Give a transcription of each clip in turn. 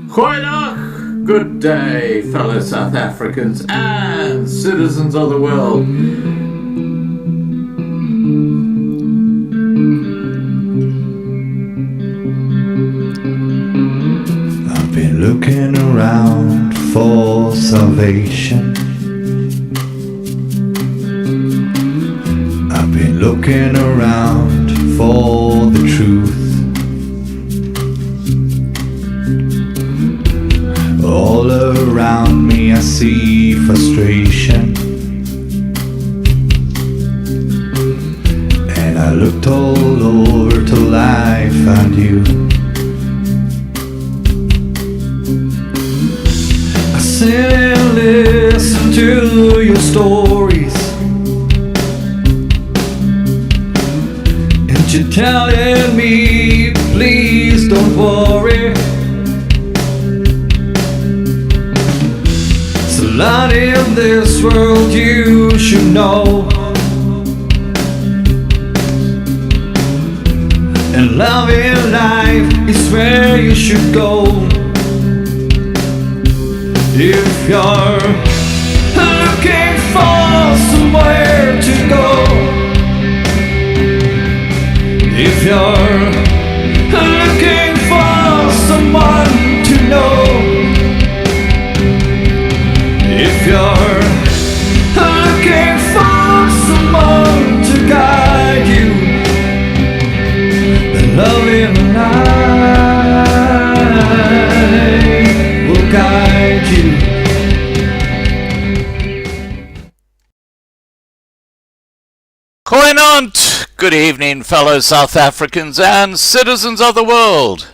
Goeiedag, good day, fellow South Africans and citizens of the world. I've been looking around for salvation. I've been looking around for the truth. All around me I see frustration, and I looked all over till I found you. I sit and listen to your stories, and you're telling me, please don't worry. There's a lot in this world you should know, and love in life is where you should go. If you're looking for somewhere to go, if you're looking for someone to know, if you're looking for someone to guide you, then love in life will guide you. Goeienaand, good evening, fellow South Africans and citizens of the world.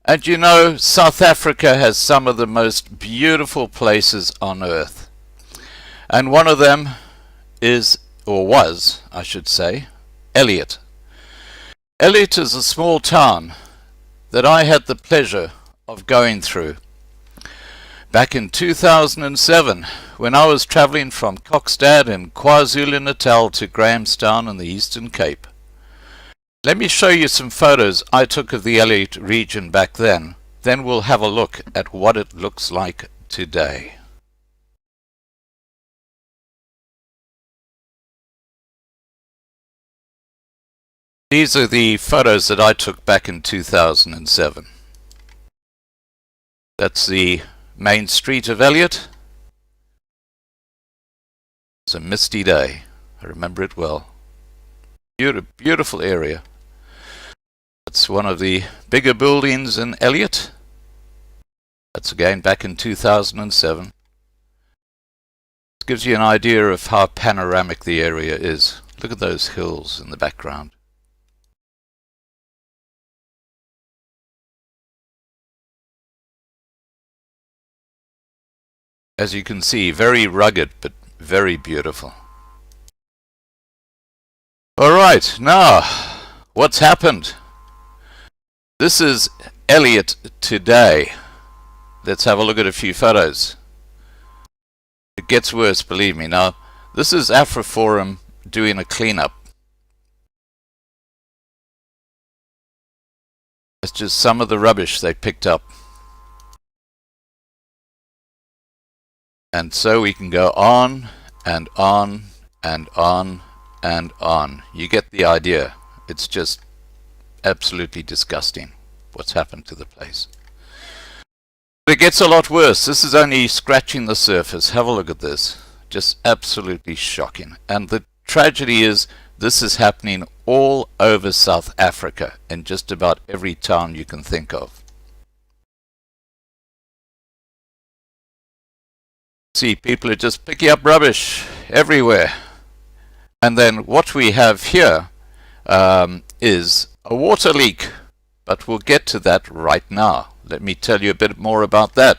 And you know, South Africa has some of the most beautiful places on earth. And one of them is, or was, I should say, Elliot. Elliot is a small town that I had the pleasure of going through back in 2007 when I was travelling from Kokstad in KwaZulu-Natal to Grahamstown in the Eastern Cape. Let me show you some photos I took of the Elliot region back then we'll have a look at what it looks like today. These are the photos that I took back in 2007. That's the main street of Elliot. It's a misty day. I remember it well. Beautiful area. That's one of the bigger buildings in Elliot. That's again back in 2007. It gives you an idea of how panoramic the area is. Look at those hills in the background. As you can see, very rugged but very beautiful. Alright, now, what's happened? This is Elliot today. Let's have a look at a few photos. It gets worse, believe me. Now, this is Afriforum doing a cleanup. That's just some of the rubbish they picked up. And so we can go on and on and on and on. You get the idea. It's just absolutely disgusting what's happened to the place. But it gets a lot worse. This is only scratching the surface. Have a look at this. Just absolutely shocking. And the tragedy is this is happening all over South Africa in just about every town you can think of. See, people are just picking up rubbish everywhere. And then what we have here is a water leak. But we'll get to that right now. Let me tell you a bit more about that.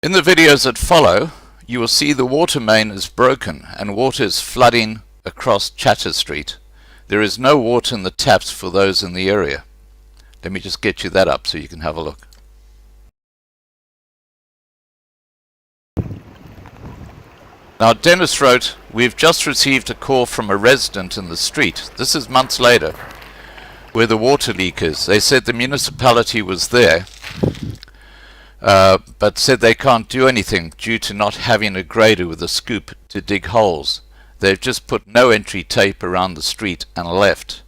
In the videos that follow, you will see the water main is broken and water is flooding across Chatter Street. There is no water in the taps for those in the area. Let me just get you that up so you can have a look. Now, Denis wrote, "We've just received a call from a resident in the street." This is months later. where the water leak is. They said the municipality was there, but said they can't do anything due to not having a grader with a scoop to dig holes. They've just put no entry tape around the street and left.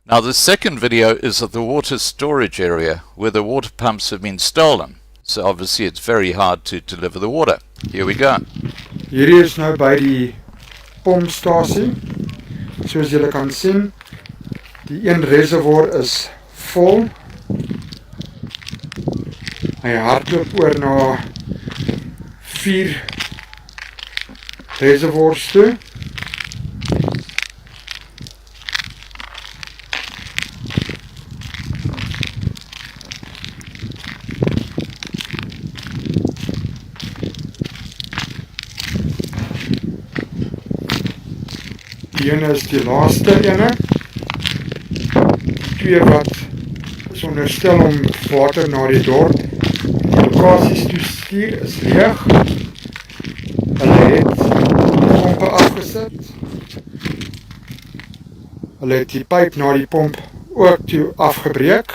Now the second video is of the water storage area where the water pumps have been stolen. So obviously it's very hard to deliver the water. Here we go. Hierdie is nou by die pompstasie. Soos julle kan sien, die een reservoir is vol. Hy hardloop oor na 4 reservoirs toe. Die ene is die laaste ene. Die twee wat is onderstel om water na die dorp die lokasies toe stuur is leeg. Hulle het die pompe afgesit. Hulle het die pyp na die pomp ook toe afgebreek.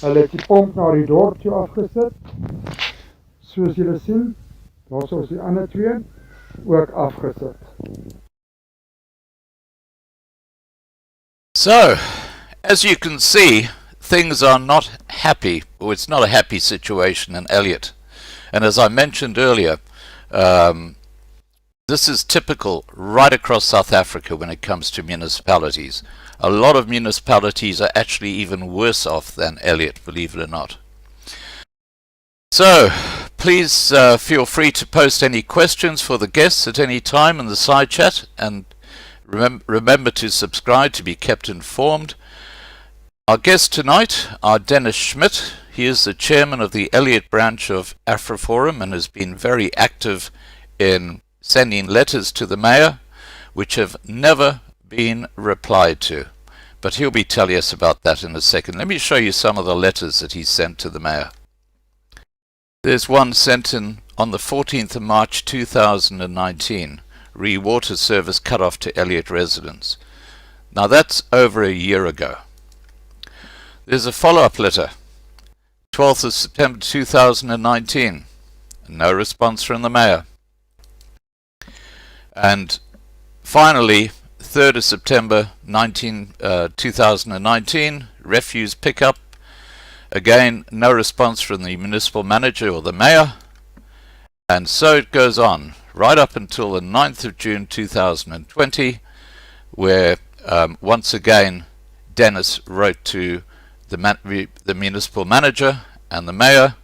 Hulle het die pomp na die dorp toe afgesit. Soos julle sien, daar is die ander twee ook afgesit. So, as you can see, things are not happy, or it's not a happy situation in Elliot. And as I mentioned earlier, this is typical right across South Africa when it comes to municipalities. A lot of municipalities are actually even worse off than Elliot, believe it or not. So, please feel free to post any questions for the guests at any time in the side chat, and remember to subscribe to be kept informed. Our guests tonight are Denis Schmidt. He is the chairman of the Elliot branch of Afriforum and has been very active in sending letters to the mayor, which have never been replied to. But he'll be telling us about that in a second. Let me show you some of the letters that he sent to the mayor. There's one sent in on the 14th of March 2019, re water service cut off to Elliot residents. Now that's over a year ago. There's a follow-up letter, 12th of September 2019, no response from the mayor. And finally, 3rd of September 2019, refuse pickup. Again, no response from the municipal manager or the mayor. And so it goes on, right up until the 9th of June 2020, where once again Denis wrote to the municipal manager and the mayor,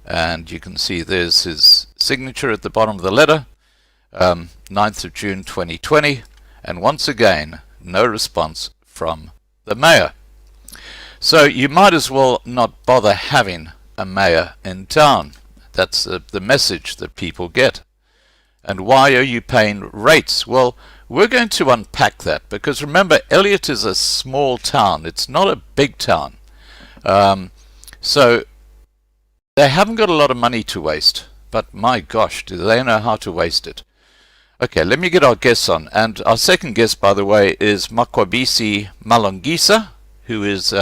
and you can see there's his signature at the bottom of the letter, 9th of June 2020, and once again no response from the mayor. So you might as well not bother having a mayor in town. That's the message that people get. And why are you paying rates? Well, we're going to unpack that, because remember, Elliot is a small town. It's not a big town. So they haven't got a lot of money to waste, but my gosh, do they know how to waste it. Okay, let me get our guests on. And our second guest, by the way, is Makwabisi Malongisa, who is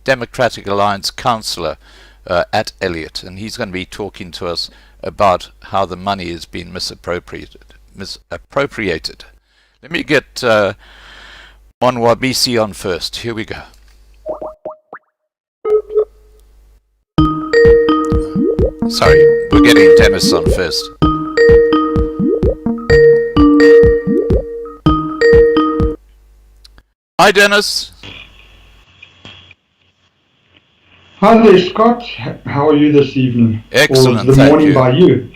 Democratic Alliance councillor at Elliot, and he's going to be talking to us about how the money is being misappropriated. Let me get Monwabisi on first. Here we go. Sorry, we're getting Denis on first. Hi, Denis. Hi there, Scott. How are you this evening? Excellent, or the thank morning you. By you?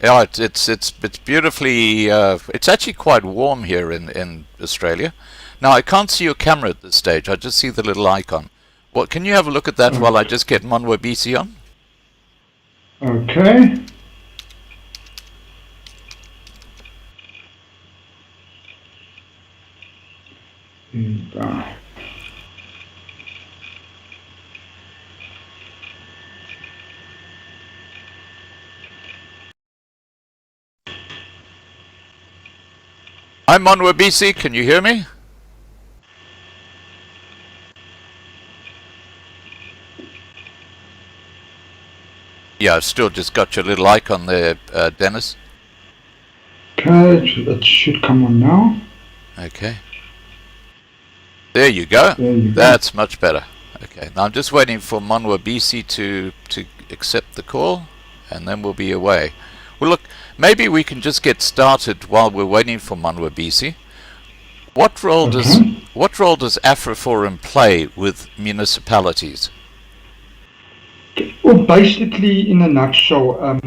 Yeah, it's beautifully. It's actually quite warm here in Australia. Now I can't see your camera at this stage. I just see the little icon. What? Can you have a look at that while I just get Monwabisi on? Okay. I'm on Wabisi. Can you hear me? Yeah, I've still just got your little icon there, Denis. Okay, it should come on now. Okay. There you go. There you go. That's much better. Okay, now I'm just waiting for Monwabisi to accept the call, and then we'll be away. Well, look, maybe we can just get started while we're waiting for Monwabisi. What role does Afriforum play with municipalities? Well, basically, in a nutshell,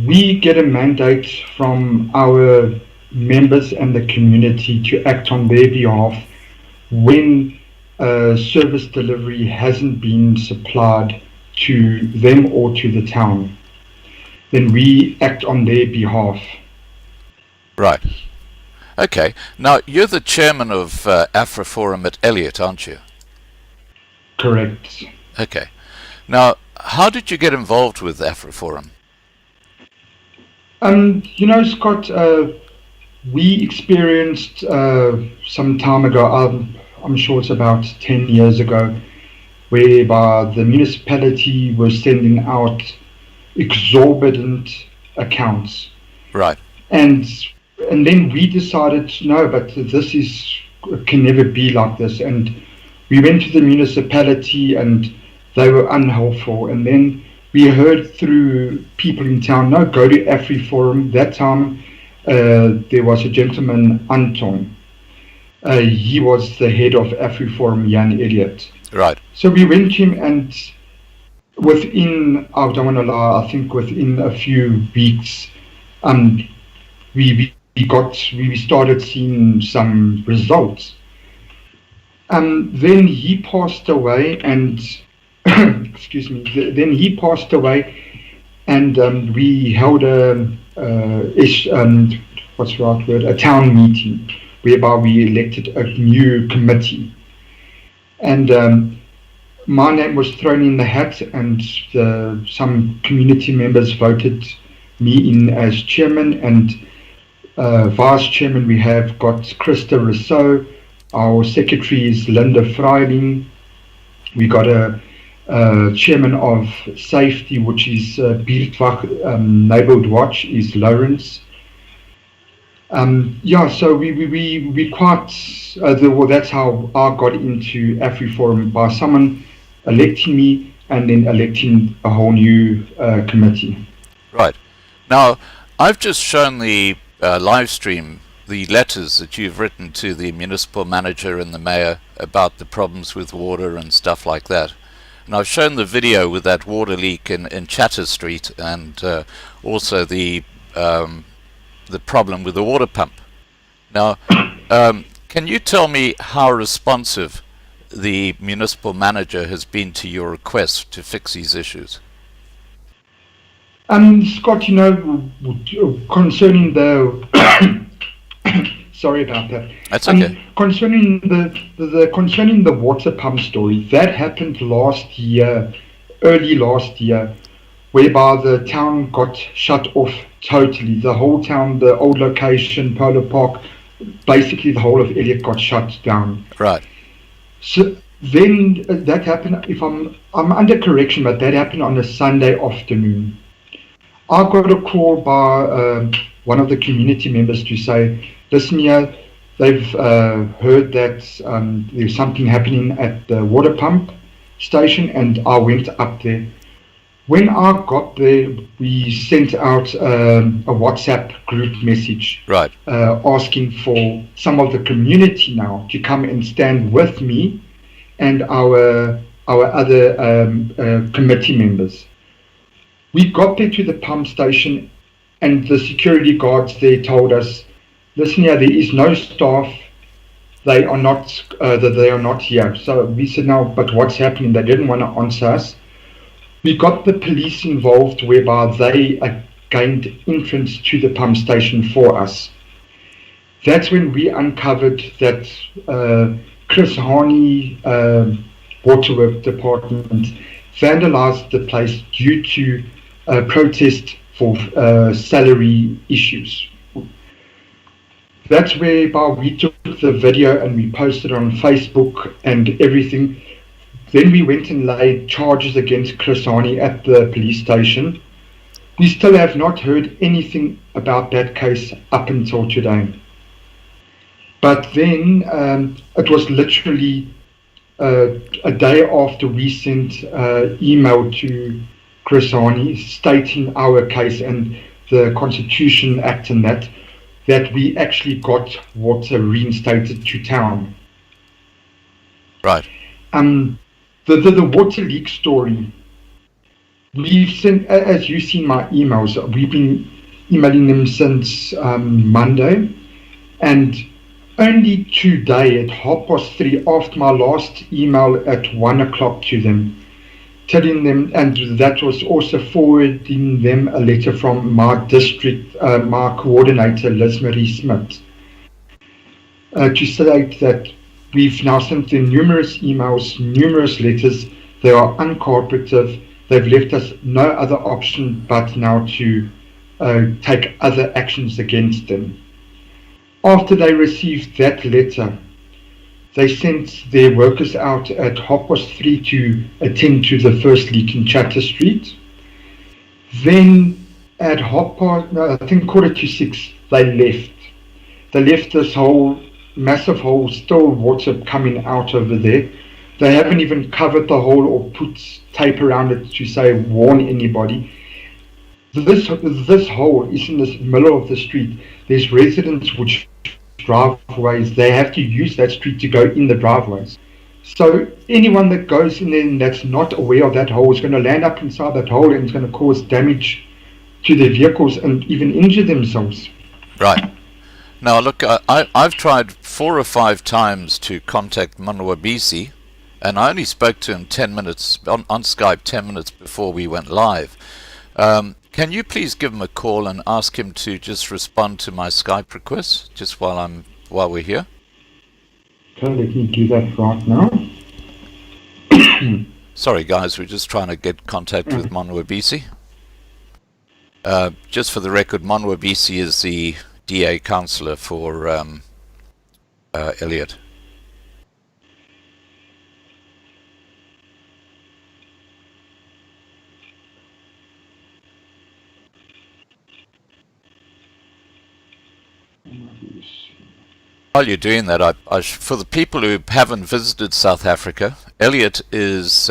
we get a mandate from our members and the community to act on their behalf when service delivery hasn't been supplied to them or to the town. Then we act on their behalf. Right. Okay. Now, you're the chairman of Afriforum at Elliot, aren't you? Correct. Okay. Now, how did you get involved with Afriforum? Scott, we experienced some time ago, I'm sure it's about 10 years ago, whereby the municipality was sending out exorbitant accounts. Right. And then we decided, no, but can never be like this. And we went to the municipality and they were unhelpful. And then we heard through people in town, no, go to Afriforum. That time there was a gentleman, Anton. He was the head of Afriforum, Jan Elliot. Right. So we went to him, and within, I don't want to lie, I think within a few weeks, we started seeing some results. Then he passed away, and excuse me. Then he passed away, and we held a town meeting whereby we elected a new committee, and my name was thrown in the hat, and some community members voted me in as chairman, and vice chairman we have got Krista Rousseau. Our secretary is Linda Freiling. We got a chairman of safety, which is Buurtwag, Neighborhood Watch, is Lawrence. So we quite, that's how I got into Afriforum, by someone electing me and then electing a whole new committee. Right. Now, I've just shown the live stream, the letters that you've written to the municipal manager and the mayor about the problems with water and stuff like that. And I've shown the video with that water leak in Chatter Street, and also the problem with the water pump. Now, can you tell me how responsive the municipal manager has been to your request to fix these issues? Scott, concerning the sorry about that. That's okay. Concerning the water pump story, that happened early last year, whereby the town got shut off totally. The whole town, the old location, Polo Park, basically the whole of Elliot got shut down. Right. So then that happened, if I'm under correction, but that happened on a Sunday afternoon. I got a call by one of the community members to say, listen here, they've heard that there's something happening at the water pump station, and I went up there. When I got there, we sent out a WhatsApp group message, right, asking for some of the community now to come and stand with me and our other committee members. We got there to the pump station, and the security guards there told us, listen here, there is no staff. They are not here. So we said, no, but what's happening? They didn't want to answer us. We got the police involved, whereby they gained entrance to the pump station for us. That's when we uncovered that Chris Harney Waterworks Department vandalized the place due to protest for salary issues. That's whereby we took the video and we posted on Facebook and everything. Then we went and laid charges against Chrisani at the police station. We still have not heard anything about that case up until today. But then it was literally a day after we sent email to Chrisani stating our case and the Constitution Act and that we actually got water reinstated to town. Right. The water leak story, we've sent, as you've seen my emails, we've been emailing them since Monday, and only today at 3:30 after my last email at 1 o'clock to them, telling them, and that was also forwarding them a letter from my district, my coordinator, Liz Marie Smith, to state that we've now sent them numerous emails, numerous letters. They are uncooperative. They've left us no other option but now to take other actions against them. After they received that letter, they sent their workers out at 3:30 to attend to the first leak in Chatter Street. Then at 6:15, they left. They left this whole massive hole, still water coming out over there. They haven't even covered the hole or put tape around it to say warn anybody. This hole is in the middle of the street. There's residents which driveways, they have to use that street to go in the driveways. So anyone that goes in there and that's not aware of that hole is going to land up inside that hole and it's going to cause damage to their vehicles and even injure themselves. Right. Now look, I've tried 4 or 5 times to contact Monwabisi, and I only spoke to him 10 minutes on Skype 10 minutes before we went live. Can you please give him a call and ask him to just respond to my Skype request just while we're here? Okay, let me do that right now. Sorry guys, we're just trying to get contact with Monwabisi. Just for the record, Monwabisi is the DA councillor for Elliot. While you're doing that, for the people who haven't visited South Africa, Elliot is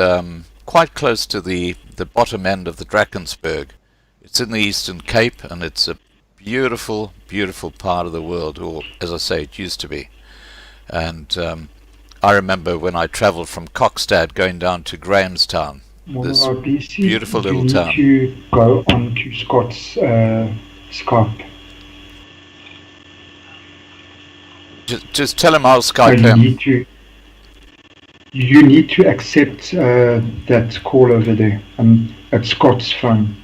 quite close to the bottom end of the Drakensberg. It's in the Eastern Cape, and it's a beautiful, beautiful part of the world, or as I say, it used to be. And I remember when I travelled from Kokstad going down to Grahamstown, this beautiful little town. You need to go on to Scott's Skype. Just tell him I'll Skype him. You need to accept that call over there at Scott's phone.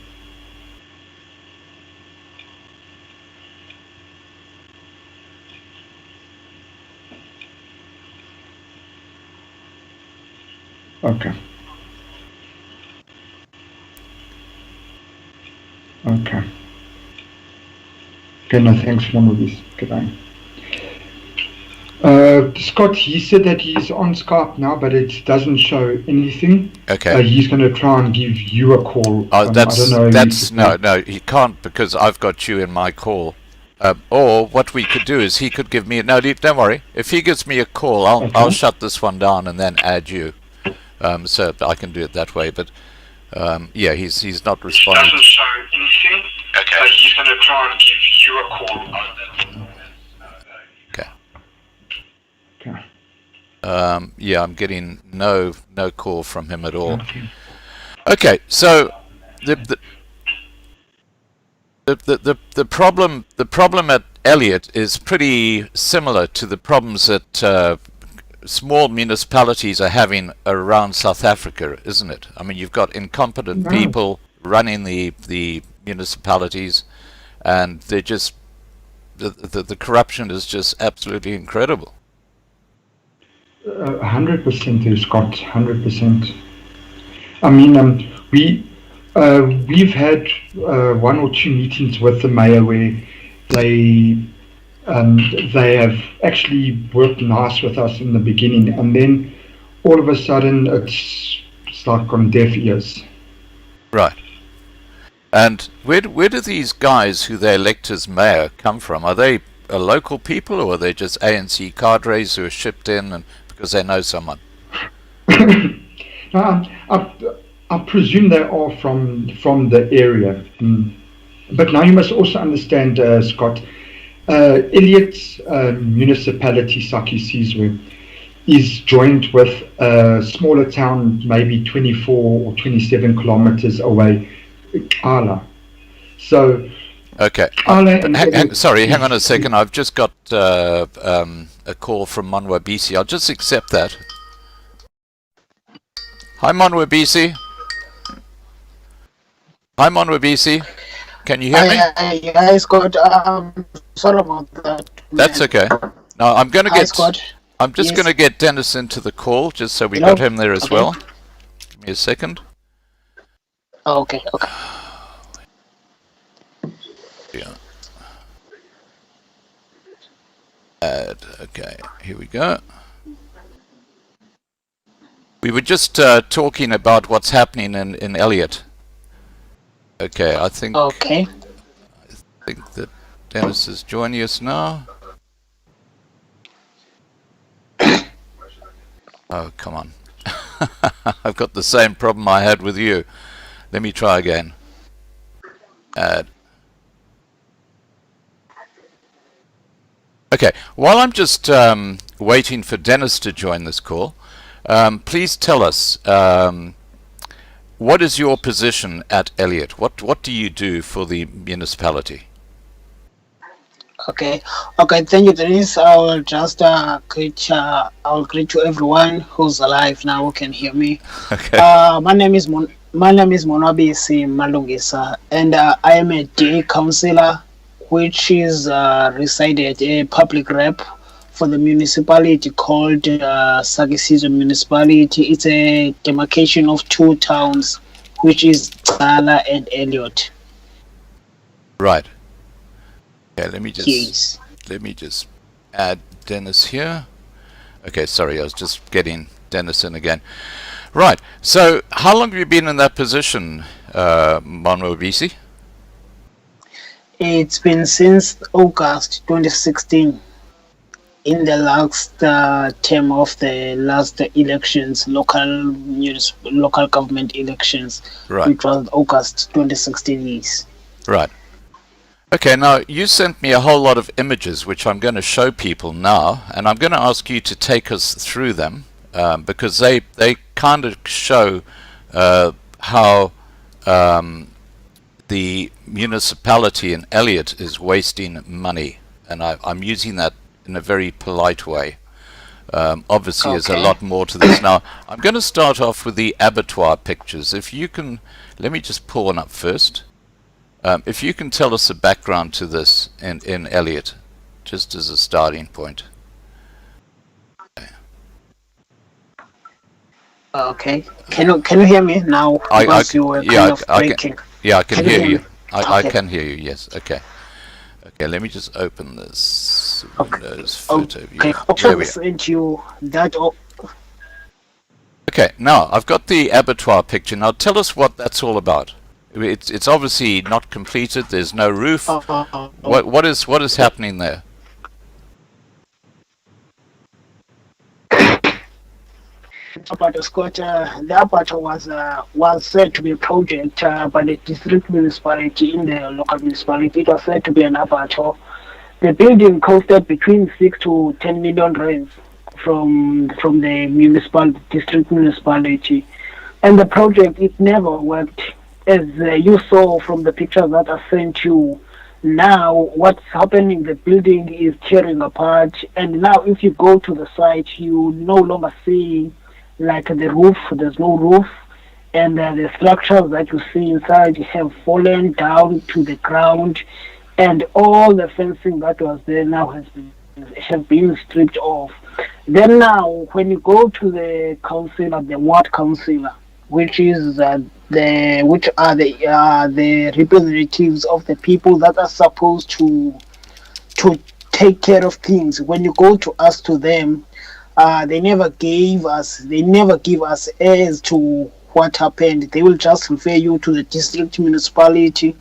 Okay. Okay. Okay, no, thanks for one of these. Goodbye. Scott, he said that he's on Skype now, but it doesn't show anything. Okay. He's going to try and give you a call. Oh, I don't know. No, he can't because I've got you in my call. Or what we could do is he could give me don't worry. If he gives me a call, I'll shut this one down and then add you. So I can do it that way. But yeah, he's not responding. Doesn't show anything. Okay. He's going to try and give you a call. Okay. Yeah, I'm getting no call from him at all. Okay, so the problem at Elliot is pretty similar to the problems that small municipalities are having around South Africa, isn't it? I mean, you've got incompetent people running the municipalities, and they're just the corruption is just absolutely incredible. 100% Scott, 100%. I mean, we've had 1 or 2 meetings with the mayor where they They have actually worked nice with us in the beginning, and then all of a sudden it's like on deaf ears. Right. And where do these guys who they elect as mayor come from? Are they local people, or are they just ANC cadres who are shipped in and because they know someone? I presume they are from the area. But now you must also understand, Scott, Elliot's municipality, Sakisizwe, is joined with a smaller town, maybe 24 or 27 kilometers away, Ala. So, okay. Sorry, hang on a second. I've just got a call from Monwabisi. I'll just accept that. Hi, Monwabisi. Hi, Monwabisi. Can you hear me? Hi, Scott. Sorry about that. That's okay. Now I'm going to get. Scott. I'm just going to get Denis into the call, just so we got him there as well. Give me a second. Okay. Yeah. Okay, here we go. We were just talking about what's happening in Elliot. Okay, I think that Denis is joining us now. Oh, come on. I've got the same problem I had with you. Let me try again. Okay, while I'm just waiting for Denis to join this call, please tell us, what is your position at Elliot? What do you do for the municipality? Okay. Thank you, Denis. I will just greet to everyone who's alive now who can hear me. Okay. My name is Monwabisi Malungisa, and I am a day councillor, which is resided a public rep for the municipality called Sakisizwe municipality. It's a demarcation of two towns, which is Tsala and Elliot. Right. Okay, let me just add Denis here. Okay, sorry, I was just getting Denis in again. Right. So, how long have you been in that position, Monwabisi? It's been since August 2016. In the last term of the last elections, local government elections, right, which was August 2016. Yes. Right. Okay, now you sent me a whole lot of images which I'm going to show people now, and I'm going to ask you to take us through them because they kind of show how the municipality in Elliot is wasting money, and I'm using that in a very polite way. Obviously, there's a lot more to this. Now, I'm going to start off with the abattoir pictures. If you can, let me just pull one up first. If you can tell us the background to this in Elliot, just as a starting point. Okay. Can you hear me now? You were kind of breaking. I can hear you. I can hear you. Yes. Okay. Okay. Let me just open this Windows photo view. There we are. Okay. Now I've got the abattoir picture. Now tell us what that's all about. It's obviously not completed. There's no roof. What is happening there? About Scott, the abattoir was said to be a project by the district municipality in the local municipality. It was said to be an abattoir. The building costed between 6 to 10 million rands from the district municipality, and the project it never worked. As you saw from the pictures that I sent you, now what's happening, the building is tearing apart, and now if you go to the site, you no longer see like the roof. There's no roof, and the structures that you see inside have fallen down to the ground, and all the fencing that was there now have been stripped off. Then now, when you go to the councillor, the ward councillor, which are the representatives of the people that are supposed to take care of things. When you go to ask to them, they never give us as to what happened. They will just refer you to the district municipality,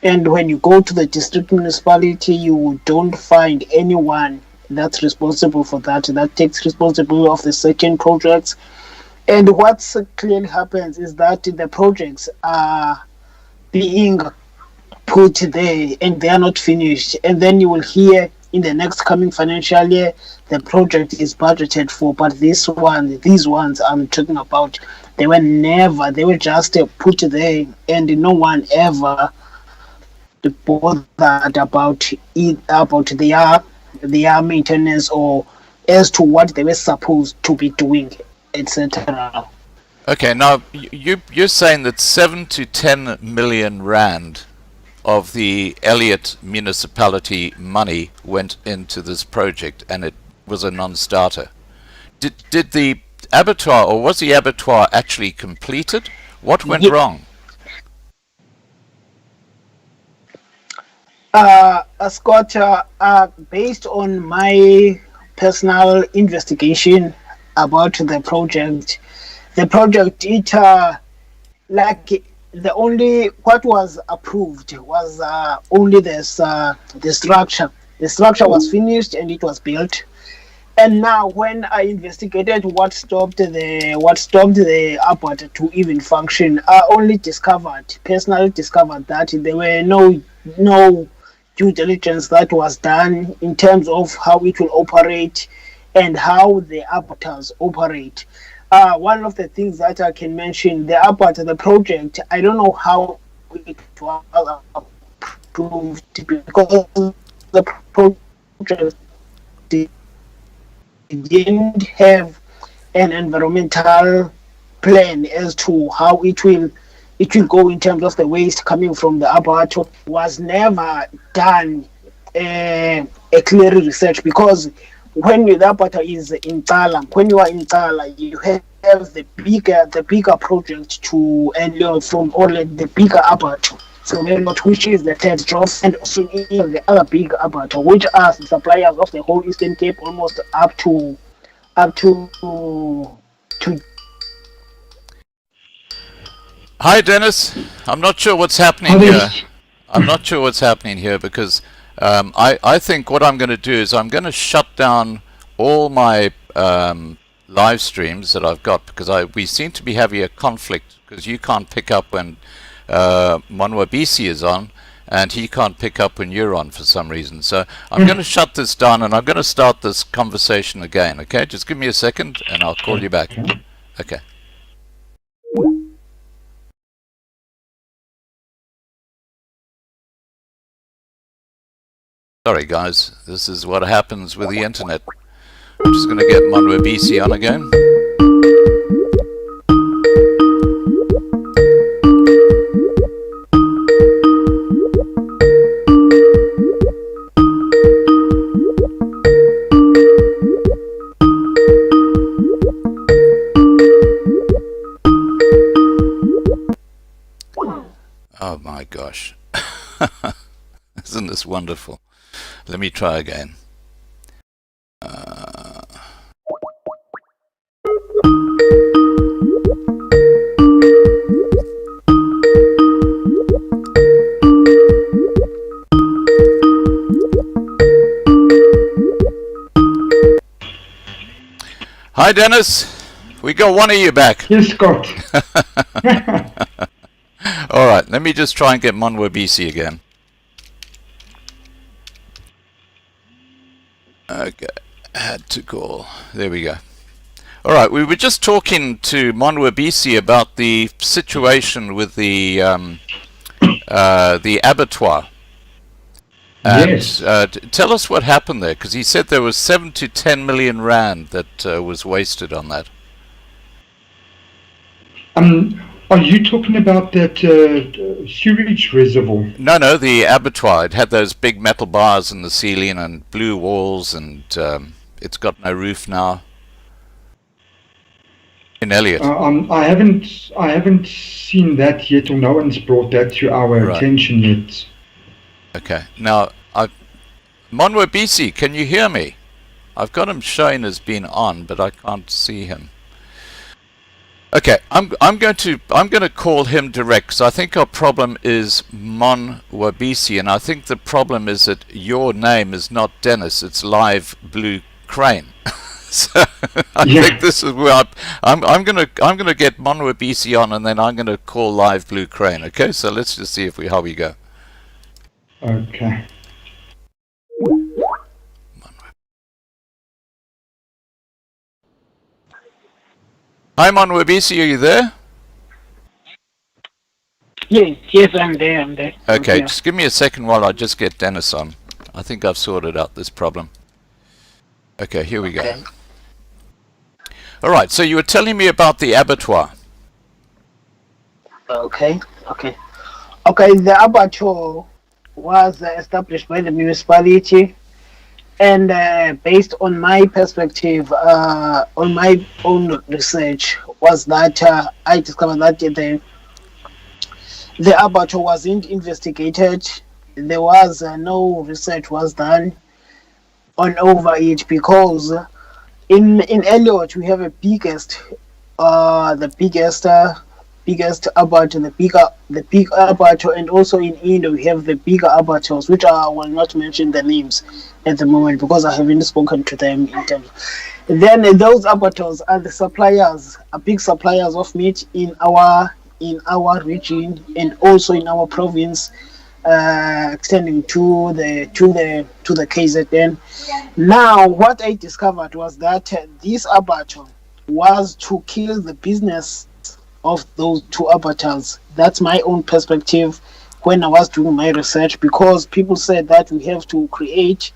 and when you go to the district municipality, you don't find anyone that's responsible for that takes responsibility of the certain projects. And what clearly happens is that the projects are being put there and they are not finished, and then you will hear in the next coming financial year the project is budgeted for, but these ones I'm talking about, they were just put there, and no one ever bothered about it, about their maintenance, or as to what they were supposed to be doing, etc. Okay, now you're saying that 7 to 10 million rand of the Elliot municipality money went into this project, and it was a non-starter. Did the abattoir, or was the abattoir actually completed? What went wrong? Scott, based on my personal investigation about the project, it the only what was approved was only this the structure. The structure was finished and it was built. And now, when I investigated what stopped the airport to even function, I personally discovered that there were no due diligence that was done in terms of how it will operate and how the abattoirs operate. One of the things that I can mention, the project, I don't know how it was approved, because the project didn't have an environmental plan as to how it will go in terms of the waste coming from the abattoir. Was never done a clear research, because when the abattoir is in Tala, when you are in Tala, you have the bigger project to Elliot from Orland, the bigger abattoir from Elliot, which is the third drop, and also the other big abattoir, which are the suppliers of the whole Eastern Cape, almost up to. Hi, Denis. I'm not sure what's happening here. I'm not sure what's happening here, because I think what I'm going to do is I'm going to shut down all my live streams that I've got, because we seem to be having a conflict, because you can't pick up when Monwabisi is on, and he can't pick up when you're on for some reason. So I'm going to shut this down, and I'm going to start this conversation again, okay? Just give me a second, and I'll call you back. Okay. Sorry guys, this is what happens with the internet. I'm just going to get Monwabisi on again. Oh my gosh. Isn't this wonderful? Let me try again. Hi Denis, we got one of you back. Yes, Scott. Alright, let me just try and get Monwabisi again. Okay, had to call. There we go. Alright, we were just talking to Monwabisi about the situation with the abattoir. And, Yes. Tell us what happened there, because he said there was 7 to 10 million rand that was wasted on that. Are you talking about that sewage reservoir? No, the abattoir. It had those big metal bars in the ceiling and blue walls, and it's got no roof now. In Elliot. I haven't seen that yet, or no one's brought that to our attention yet. Okay. Now, Monwabisi, can you hear me? I've got him showing as being on, but I can't see him. Okay, I'm going to call him direct, because I think our problem is Monwabisi, and I think the problem is that your name is not Denis, it's Live Blue Crane. So I think this is where I'm gonna get Monwabisi on, and then I'm gonna call Live Blue Crane. Okay, so let's just see how we go. Okay. Hi Monwabisi, are you there? Yes, I'm there. Okay, Yeah. just give me a second while I just get Denis on. I think I've sorted out this problem. Okay, here we go. Okay. All right, so you were telling me about the abattoir. Okay. The abattoir was established by the municipality, and based on my perspective, on my own research, was that I discovered that the abattoir wasn't investigated. There was no research was done on over it, because in Elliot we have the biggest abattoir, the big abattoir, and also in Indo we have the bigger abattoirs, which I will not mention the names at the moment because I haven't spoken to them in terms. Then those abattoirs are the suppliers, are big suppliers of meat in our region and also in our province, extending to the KZN. Now, what I discovered was that this abattoir was to kill the business of those two abattoirs. That's my own perspective when I was doing my research, because people said that we have to create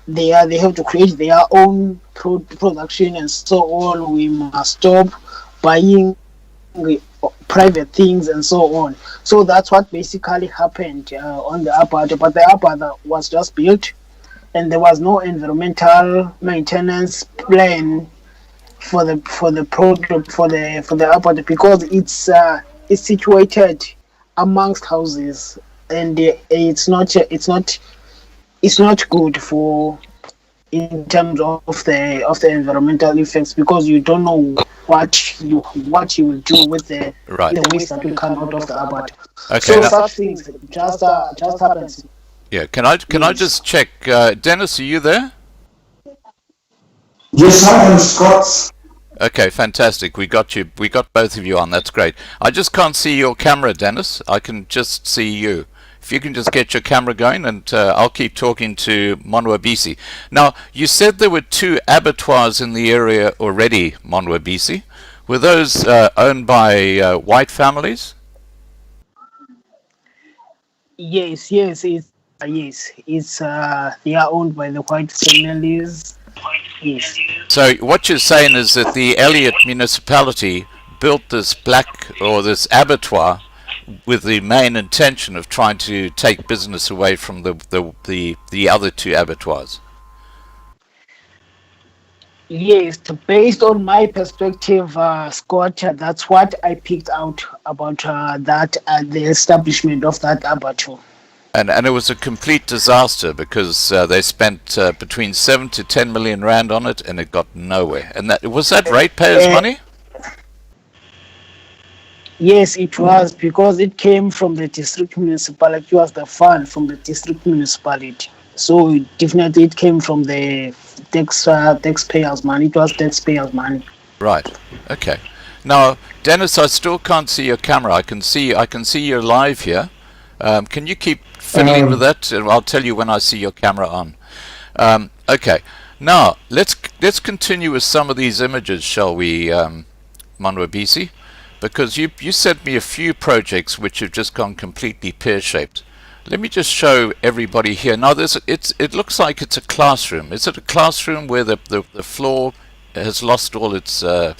they have to create their own production and so on. We must stop buying private things and so on. So that's what basically happened on the abattoir. But the abattoir was just built, and there was no environmental maintenance plan for the abattoir, because it's situated amongst houses, and it's not good for in terms of the environmental effects, because you don't know what you will do with the waste that will come out of the abattoir. Okay, so such things just happens. Yeah, can I just check? Denis, are you there? Yes, I am, Scott. Okay, fantastic. We got you. We got both of you on. That's great. I just can't see your camera, Denis. I can just see you. If you can just get your camera going, and I'll keep talking to Monwabisi. Now, you said there were 2 abattoirs in the area already, Monwabisi. Were those owned by white families? Yes, it's they are owned by the white families. Yes. So what you're saying is that the Elliot municipality built this this abattoir with the main intention of trying to take business away from the other 2 abattoirs. Yes, based on my perspective, Scott, that's what I picked out about the establishment of that abattoir. And it was a complete disaster, because they spent between 7 to 10 million rand on it, and it got nowhere. And was that ratepayers' money? Yes, it was, because it came from the district municipality. It was the fund from the district municipality. So it came from the taxpayers' money. It was taxpayers' money. Right. Okay. Now, Denis, I still can't see your camera. I can see you're live here. Can you keep fiddling with that? I'll tell you when I see your camera on. Okay. Now, let's continue with some of these images, shall we, Monwabisi? Because you sent me a few projects which have just gone completely pear-shaped. Let me just show everybody here. Now, it looks like it's a classroom. Is it a classroom where the floor has lost all its the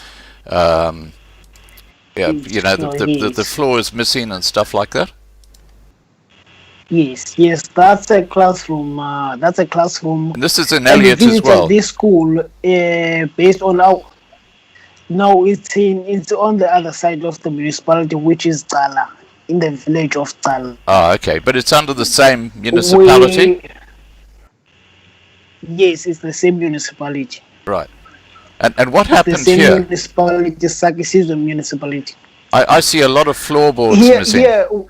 floor is missing and stuff like that? Yes, that's a classroom. And this is in Elliot as well. This school, based on our. No, it's on the other side of the municipality, which is Tsala, in the village of Tsala. Ah, okay, but it's under the same municipality. Yes, it's the same municipality. Right. And what The happened same here? municipality, Sakisizwe municipality. I see a lot of floorboards Here, missing.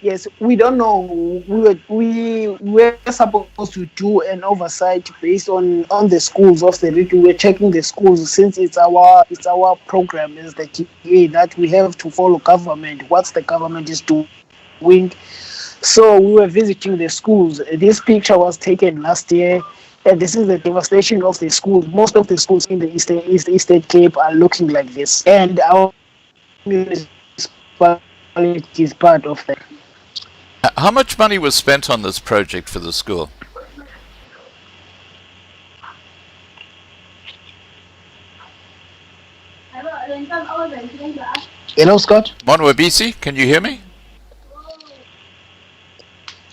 yes, we don't know. We were supposed to do an oversight based on the schools of the region. We're checking the schools since it's our program as the TA that we have to follow government. What the government is doing. So we were visiting the schools. This picture was taken last year. And this is the devastation of the schools. Most of the schools in the Eastern Cape are looking like this. And our municipality is part of that. How much money was spent on this project for the school? Hello, Scott? Monwabisi, can you hear me?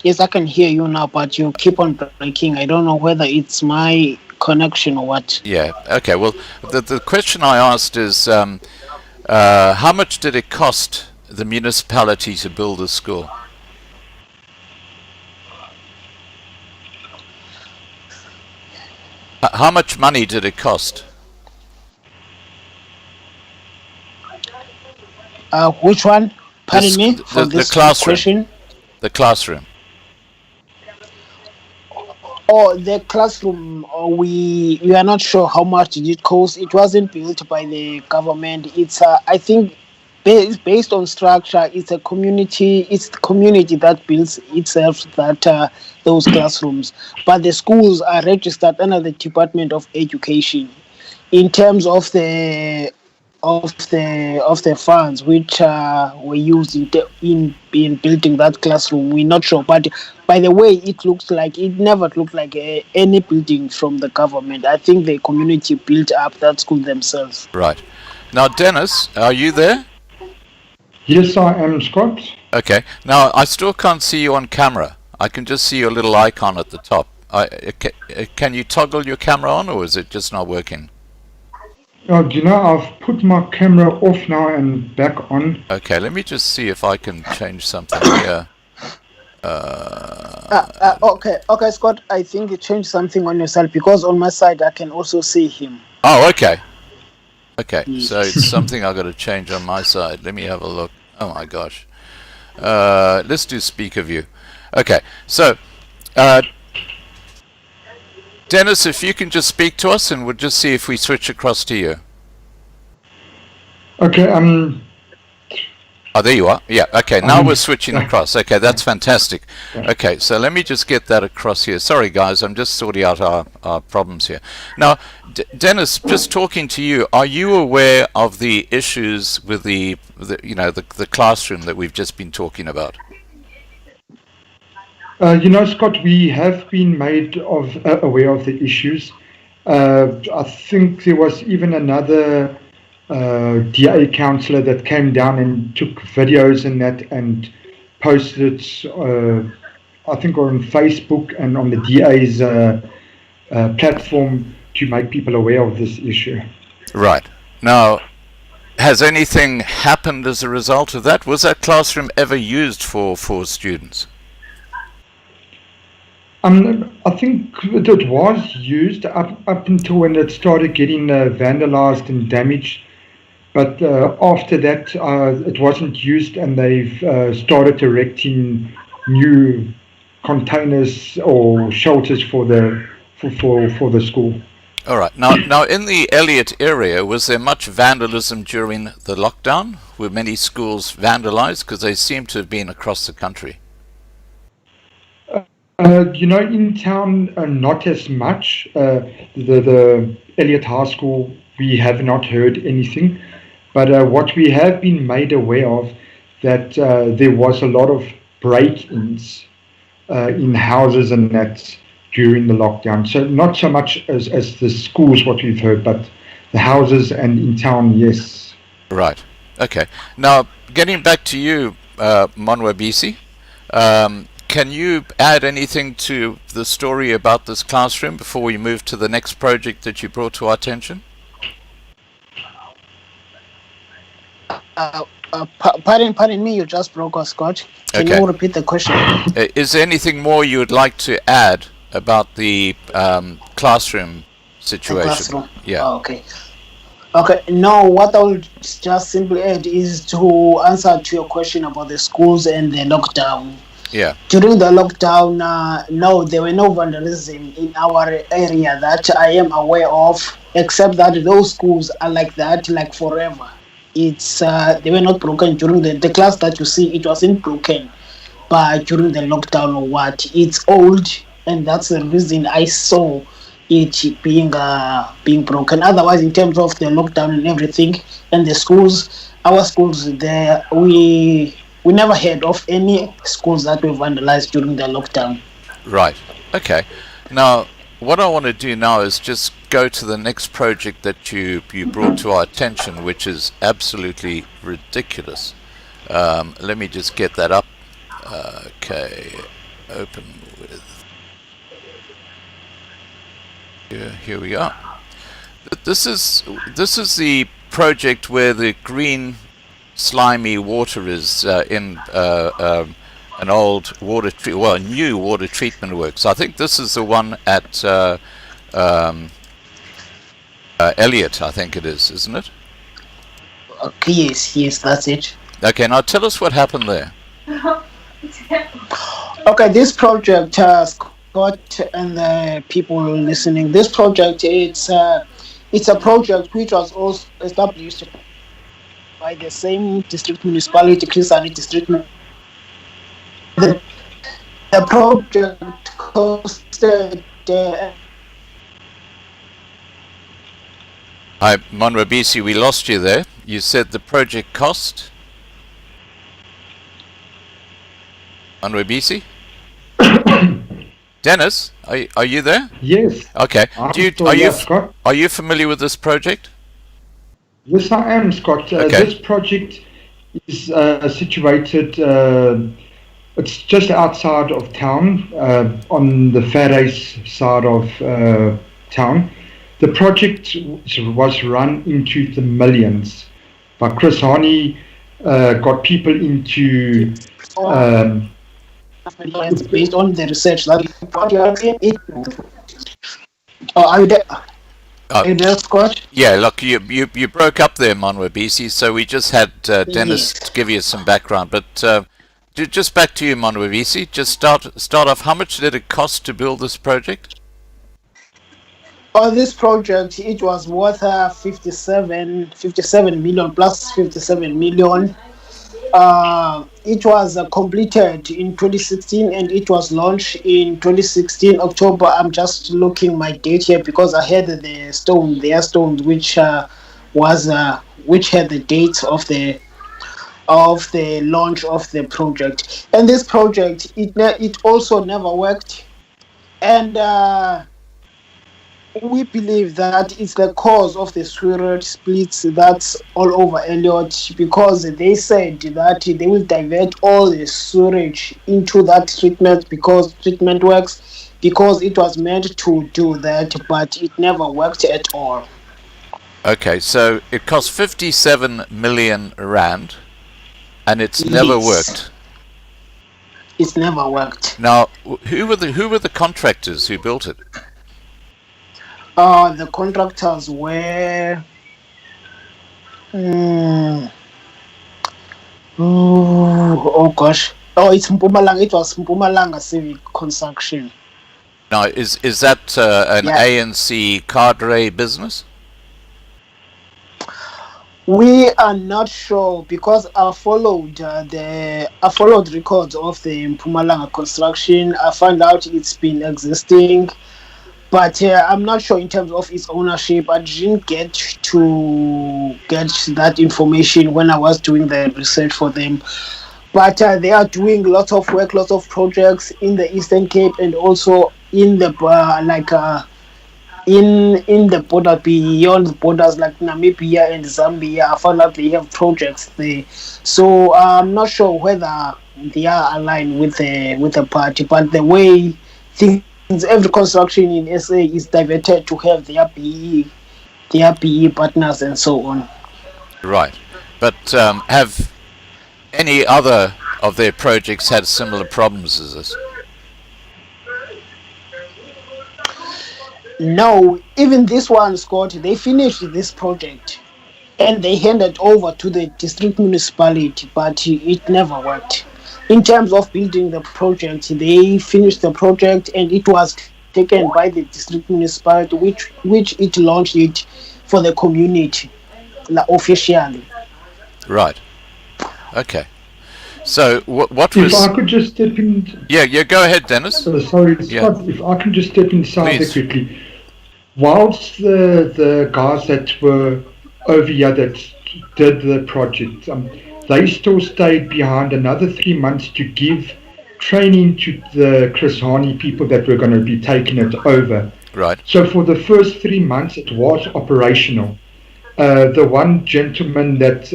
Yes, I can hear you now, but you keep on breaking. I don't know whether it's my connection or what. Yeah, okay. Well, the question I asked is how much did it cost the municipality to build the school? How much money did it cost? Which one? Pardon me for the this classroom. question. The classroom. Oh, the classroom. We are not sure how much did it cost. It wasn't built by the government. It's I think based on structure. It's a community. It's the community that builds itself that those classrooms. But the schools are registered under the Department of Education. In terms of the funds which were used in building that classroom, we're not sure. But by the way, it never looked like any building from the government. I think the community built up that school themselves. Right. Now, Denis, are you there? Yes, I am, Scott. Okay. Now, I still can't see you on camera. I can just see your little icon at the top. Can you toggle your camera on, or is it just not working? Do you know, I've put my camera off now and back on. Okay, let me just see if I can change something here. Okay, Scott. I think you changed something on yourself because on my side I can also see him. Oh, okay. Okay, so it's something I've got to change on my side. Let me have a look. Oh my gosh. Let's do speaker view. Okay, so Denis, if you can just speak to us and we'll just see if we switch across to you. Okay, Oh, there you are. Yeah, okay, now we're switching across. Okay, that's fantastic. Okay, so let me just get that across here. Sorry, guys, I'm just sorting out our problems here. Now, Denis, just talking to you, are you aware of the issues with the classroom that we've just been talking about? Scott, we have been made aware of the issues. I think there was even another DA councillor that came down and took videos and posted it, I think, on Facebook and on the DA's platform to make people aware of this issue. Right. Now, has anything happened as a result of that? Was that classroom ever used for students? I think it was used up until when it started getting vandalized and damaged. But after that, it wasn't used, and they've started erecting new containers or shelters for the school. All right. Now, in the Elliot area, was there much vandalism during the lockdown? Were many schools vandalized? Because they seem to have been across the country. In town, not as much. The Elliot High School, we have not heard anything. But what we have been made aware of, that there was a lot of break-ins in houses and that during the lockdown. So not so much as the schools, what we've heard, but the houses and in town, yes. Right. Okay. Now, getting back to you, Monwabisi, can you add anything to the story about this classroom before we move to the next project that you brought to our attention? Pardon me, you just broke us, Scott. Can you repeat the question? Is there anything more you would like to add about the classroom The situation. classroom. Yeah. Oh, okay. Okay. Now, what I would just simply add is to answer to your question about the schools and the lockdown. Yeah. During the lockdown, no, there were no vandalism in our area that I am aware of, except that those schools are like that, like forever. It's they were not broken during the class that you see. It wasn't broken, but during the lockdown or what, it's old, and that's the reason I saw it being broken. Otherwise, in terms of the lockdown and everything, and the schools, our schools there, we never heard of any schools that were vandalized during the lockdown. Right. Okay. Now, what I want to do now is just go to the next project that you brought to our attention, which is absolutely ridiculous. Let me just get that up. Okay. Open with. Here we are. This is the project where the green slimy water is in an old new water treatment works. I think this is the one at Elliot, I think it is, isn't it? Okay, yes, that's it. Okay, now tell us what happened there. Okay, this project, Scott and the people listening, this project, it's a project which was also established by the same district municipality, Christian district. The project costed. Hi, Monwabisi, we lost you there. You said the project cost? Monwabisi? Denis, are you there? Yes. Okay. Scott? Are you familiar with this project? Yes, I am, Scott. Okay. This project is situated, it's just outside of town, on the Fairrace side of town. The project was run into the millions, but Chris Hani got people into... based on the research that are you there? Are you there, Scott? Yeah, look, you broke up there, Monwabisi, so we just had Denis to give you some background. But just back to you, Monwabisi, just start off, how much did it cost to build this project? On this project, it was worth 57 million plus 57 million. It was completed in 2016 and it was launched in 2016 October. I'm just looking my date here because I had the stone which which had the date of the launch of the project. And this project, it also never worked, and we believe that it's the cause of the sewerage splits that's all over Elliot, because they said that they will divert all the sewerage into that treatment works, because it was meant to do that, but it never worked at all. Okay, so it cost 57 million rand, and it's never worked. It's never worked. Now, who were the contractors who built it? The contractors were oh gosh. Oh, it's Mpumalanga. It was Mpumalanga Civic Construction. Now, is that an ANC cadre business? We are not sure, because I followed records of the Mpumalanga construction. I found out it's been existing, but I'm not sure in terms of its ownership. I didn't get that information when I was doing the research for them. But they are doing lots of work, lots of projects in the Eastern Cape, and also in the in the border, beyond borders like Namibia and Zambia. I found out they have projects there. So I'm not sure whether they are aligned with the party, but the way things, every construction in SA is diverted to have their PE partners and so on. Right, but have any other of their projects had similar problems as this? No, even this one, Scott, they finished this project and they handed over to the district municipality, but it never worked. In terms of building the project, they finished the project and it was taken by the district municipality, which it launched it for the community, officially. Right. Okay. So what If was? I could just step in, Yeah. Go ahead, Dennis. sorry, Yeah. Scott, if I can just step inside Please. there quickly. Whilst the guys that were over here that did the project, they still stayed behind another 3 months to give training to the Chris Hani people that were going to be taking it over. Right. So for the first 3 months, it was operational. The one gentleman that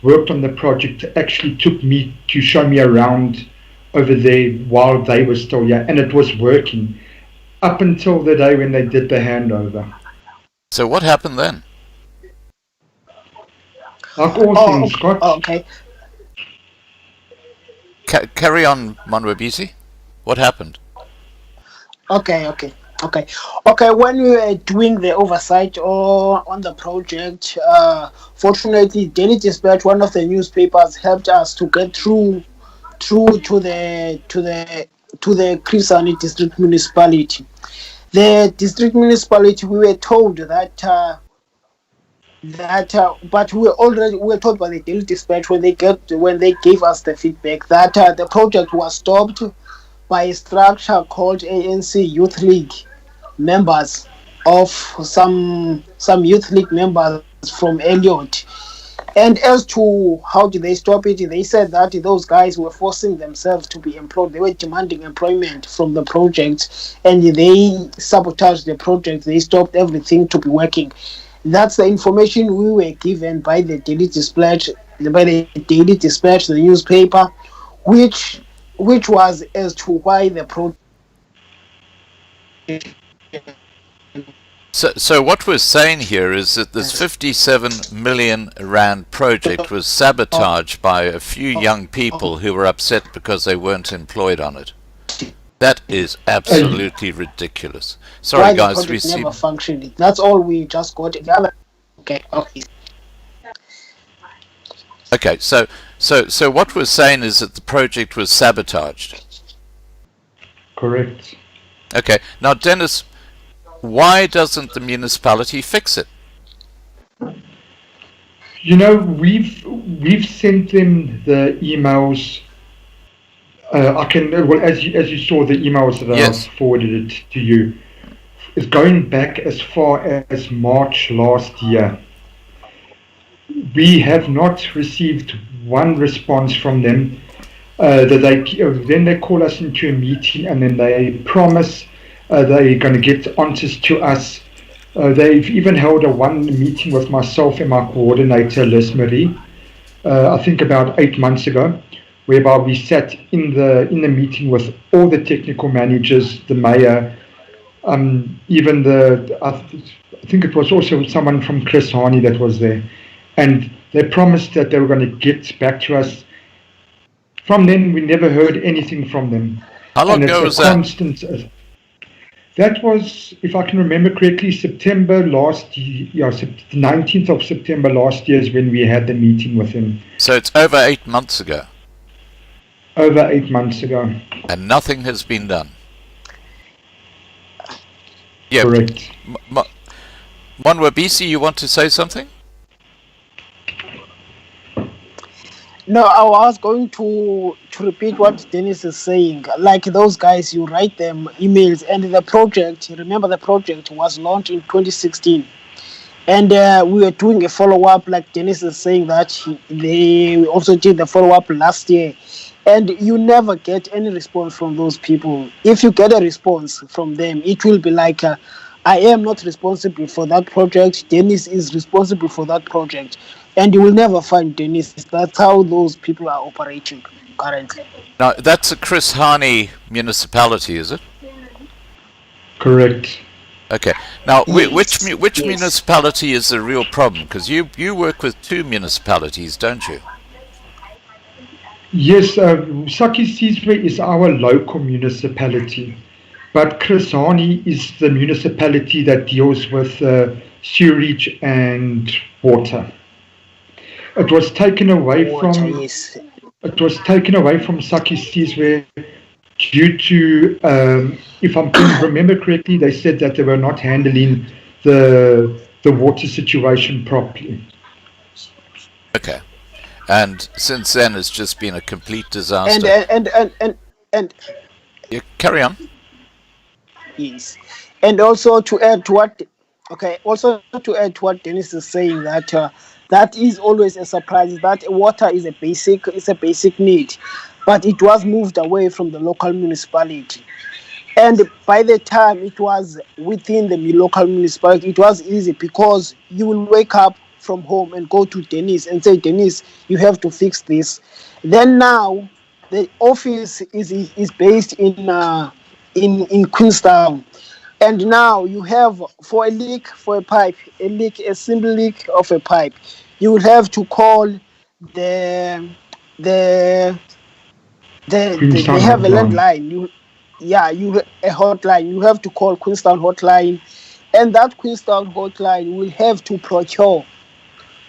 worked on the project actually took me to show me around over there while they were still here, and it was working up until the day when they did the handover. So what happened then? Like all things, Scott. Okay. Carry on, Monwebisi. What happened? Okay. When we were doing the oversight on the project, fortunately, Daily Dispatch, one of the newspapers, helped us to get through to the Chris Hani district municipality. The district municipality, we were told that. But we were told by the Daily Dispatch when they gave us the feedback that the project was stopped by a structure called ANC Youth League members of some youth league members from Elliot. And as to how did they stop it, they said that those guys were forcing themselves to be employed. They were demanding employment from the project, and they sabotaged the project. They stopped everything to be working. That's the information we were given by the Daily Dispatch, the newspaper, which was as to why the project. So what we're saying here is that this 57 million rand project was sabotaged by a few young people who were upset because they weren't employed on it. That is absolutely ridiculous. Sorry, guys, we never functioned. That's all we just got. Okay. Okay, so what we're saying is that the project was sabotaged. Correct. Okay, now Dennis, why doesn't the municipality fix it? You know, we've sent them the emails. As you saw the emails that Yes. I forwarded it to you. It's going back as far as March last year. We have not received one response from them. Then they call us into a meeting and then they promise they're going to get answers to us. They've even held one meeting with myself and my coordinator, Liz Marie, I think about 8 months ago, whereby we sat in the meeting with all the technical managers, the mayor, even I think it was also someone from Chris Hani that was there, and they promised that they were going to get back to us. From then, we never heard anything from them. How long ago was that? That was, if I can remember correctly, September last year. Yeah, the 19th of September last year is when we had the meeting with him. So it's over 8 months ago. Over 8 months ago. And nothing has been done. Yeah. Correct. Monwebisi, you want to say something? No, I was going to repeat what Denis is saying. Like those guys, you write them emails, and the project, remember the project was launched in 2016. And we were doing a follow-up, like Denis is saying that they also did the follow-up last year. And you never get any response from those people. If you get a response from them, it will be like, I am not responsible for that project. Denis is responsible for that project. And you will never find Denis. That's how those people are operating currently. Now, that's a Chris Hani municipality, is it? Correct. Okay. Now, Yes, which yes. municipality is the real problem? Because you work with two municipalities, don't you? Yes, Saki Sizwe is our local municipality. But Chris Hani is the municipality that deals with sewerage and water. It was taken away from Yes. it was taken away from Saki Sizwe due to, if I can remember correctly, they said that they were not handling the water situation properly. Okay. And since then, it's just been a complete disaster. And You carry on. yes, and also to add to what, okay, also to add to what Denis is saying, that that is always a surprise. That water is a basic need, but it was moved away from the local municipality. And by the time it was within the local municipality, it was easy because you will wake up from home and go to Denis and say, Denis, you have to fix this. Then now the office is based in Queenstown. And now you have, for a leak, for a pipe, a simple leak of a pipe, you will have to call the the they Queenstown have a hotline. landline. A hotline. You have to call Queenstown hotline, and that Queenstown hotline will have to procure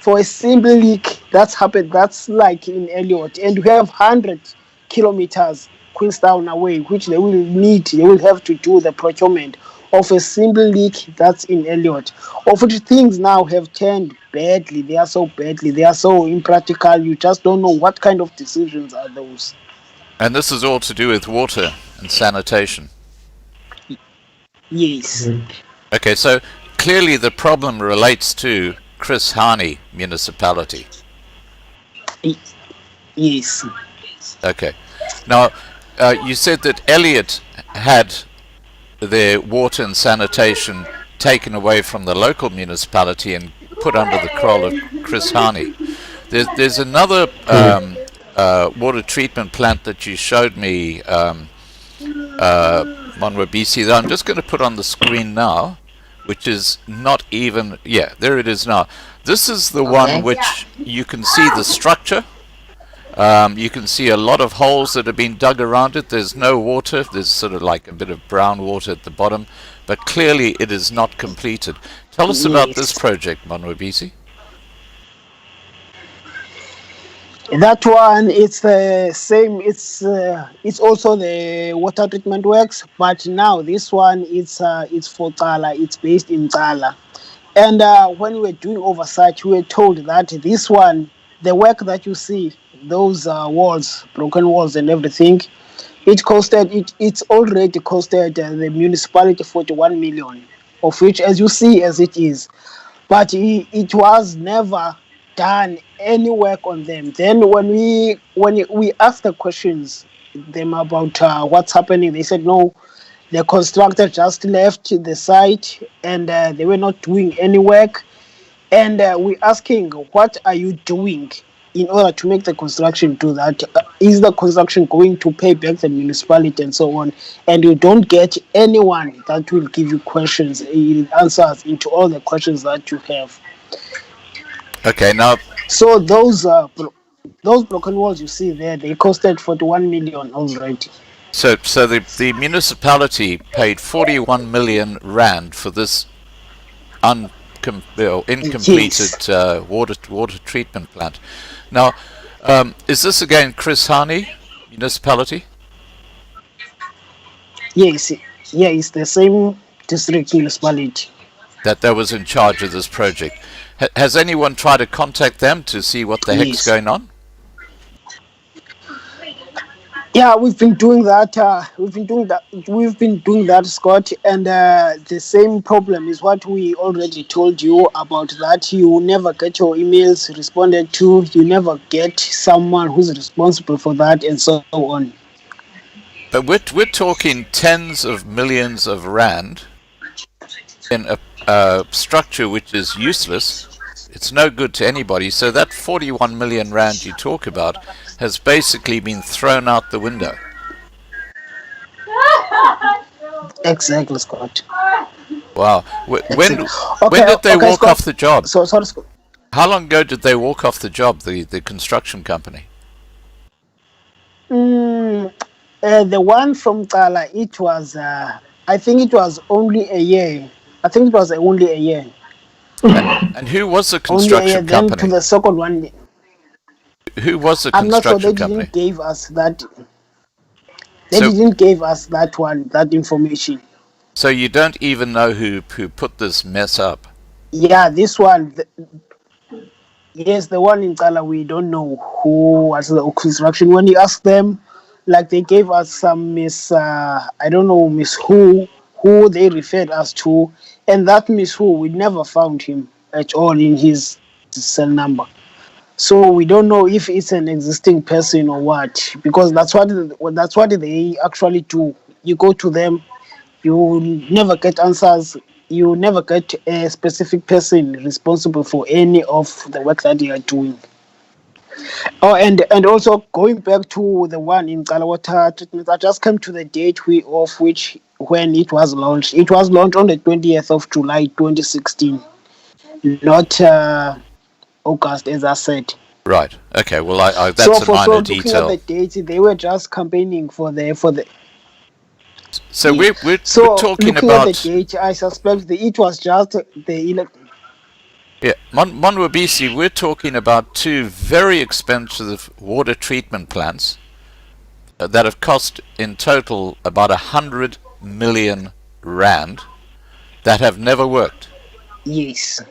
for a simple leak that's happened. That's like in Elliot, and you have 100 kilometers Queenstown away, which they will have to do the procurement of a simple leak that's in Elliot. Of which things now have turned badly. They are so badly. They are so impractical. You just don't know what kind of decisions are those. And this is all to do with water and sanitation. Yes. Okay, so clearly the problem relates to Chris Hani municipality. Yes. Okay. Now, you said that Elliot had their water and sanitation taken away from the local municipality and put under the control of Chris Hani. There's another water treatment plant that you showed me, Monwabisi, that I'm just going to put on the screen now, which is not even, yeah, there it is now. This is the one which you can see the structure. You can see a lot of holes that have been dug around it. There's no water. There's sort of like a bit of brown water at the bottom, but clearly it is not completed. Tell us about this project, Monwabisi. That one, it's the same. It's also the water treatment works, but now this one it's for Tsala. It's based in Tsala, and when we were doing oversight, we were told that this one, the work that you see, those walls, broken walls, and everything, it's already costed the municipality 41 million, of which, as you see, as it is, but it was never done any work on them. Then when we asked the questions them about what's happening, they said no, the constructor just left the site and they were not doing any work. And we're asking, what are you doing in order to make the construction do that? Is the construction going to pay back the municipality and so on? And you don't get anyone that will give you answers into all the questions that you have. Okay, now. So those broken walls you see there, they costed 41 million already. So the municipality paid 41 million rand for this incompleted water treatment plant. Now, is this again Chris Hani municipality? Yes, yeah, it's the same district municipality that was in charge of this project. Has anyone tried to contact them to see what the heck's going on? Yeah, we've been doing that. We've been doing that, Scott. And the same problem is what we already told you about. That you never get your emails responded to. You never get someone who's responsible for that, and so on. But we're talking tens of millions of rand in a structure which is useless. It's no good to anybody. So that 41 million rand you talk about has basically been thrown out the window. Exactly, Scott. Wow. When did they walk Scott, off the job? Sorry, Scott. How long ago did they walk off the job, the construction company? The one from Tsala, it was I think it was only a year. I think it was only a year. And who was the Only a year. construction Then to company? the second one, Who was the I'm not sure. They construction company? didn't give us that. They So, didn't give us that one, that information. so you don't even know who put this mess up. Yeah, this one. Yes, the one in Kala, we don't know who was the construction. When you ask them, like they gave us some Miss, I don't know, Miss who they referred us to, and that Miss who, we never found him at all in his cell number. So we don't know if it's an existing person or what, because that's what they actually do. You go to them, you never get answers. You never get a specific person responsible for any of the work that they are doing. Oh, and also going back to the one in Kalawata treatment, I just came to the date of which when it was launched. It was launched on the 20th of July 2016, not August, as I said. Right. Okay. Well, that's So a minor looking at detail. the dates, they were just campaigning for the. So Yeah. we're So talking looking about. at the date, I suspect it was just the Yeah, Monwabisi, we're talking about two very expensive water treatment plants that have cost in total about 100 million rand that have never worked. yes.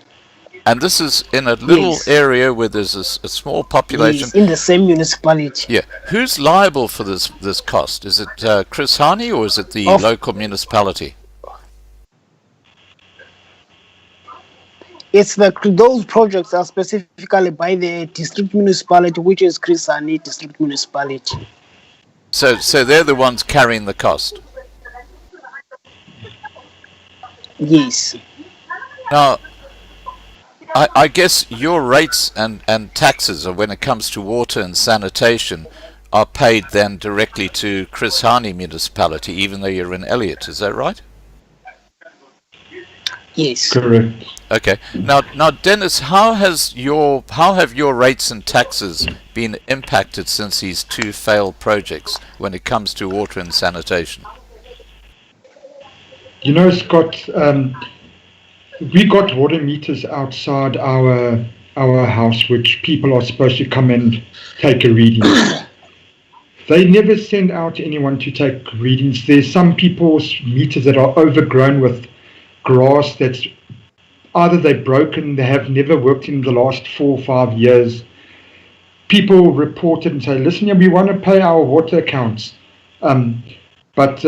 And this is in a little Yes. area where there's a small population. Yes, in the same municipality. Yeah, who's liable for this cost? Is it Chris Hani or is it the Of- local municipality? It's those projects are specifically by the district municipality, which is Krisani district municipality. So they're the ones carrying the cost. Yes. Now, I guess your rates and taxes, or when it comes to water and sanitation, are paid then directly to Chris Hani municipality, even though you're in Elliot. Is that right? Yes. Correct. Okay. Now, Denis, how have your rates and taxes been impacted since these two failed projects when it comes to water and sanitation? You know, Scott, we got water meters outside our house, which people are supposed to come and take a reading. They never send out anyone to take readings. There's some people's meters that are overgrown with grass that's either they're broken, they have never worked in the last 4 or 5 years. People report it and say, listen, yeah, we want to pay our water accounts. But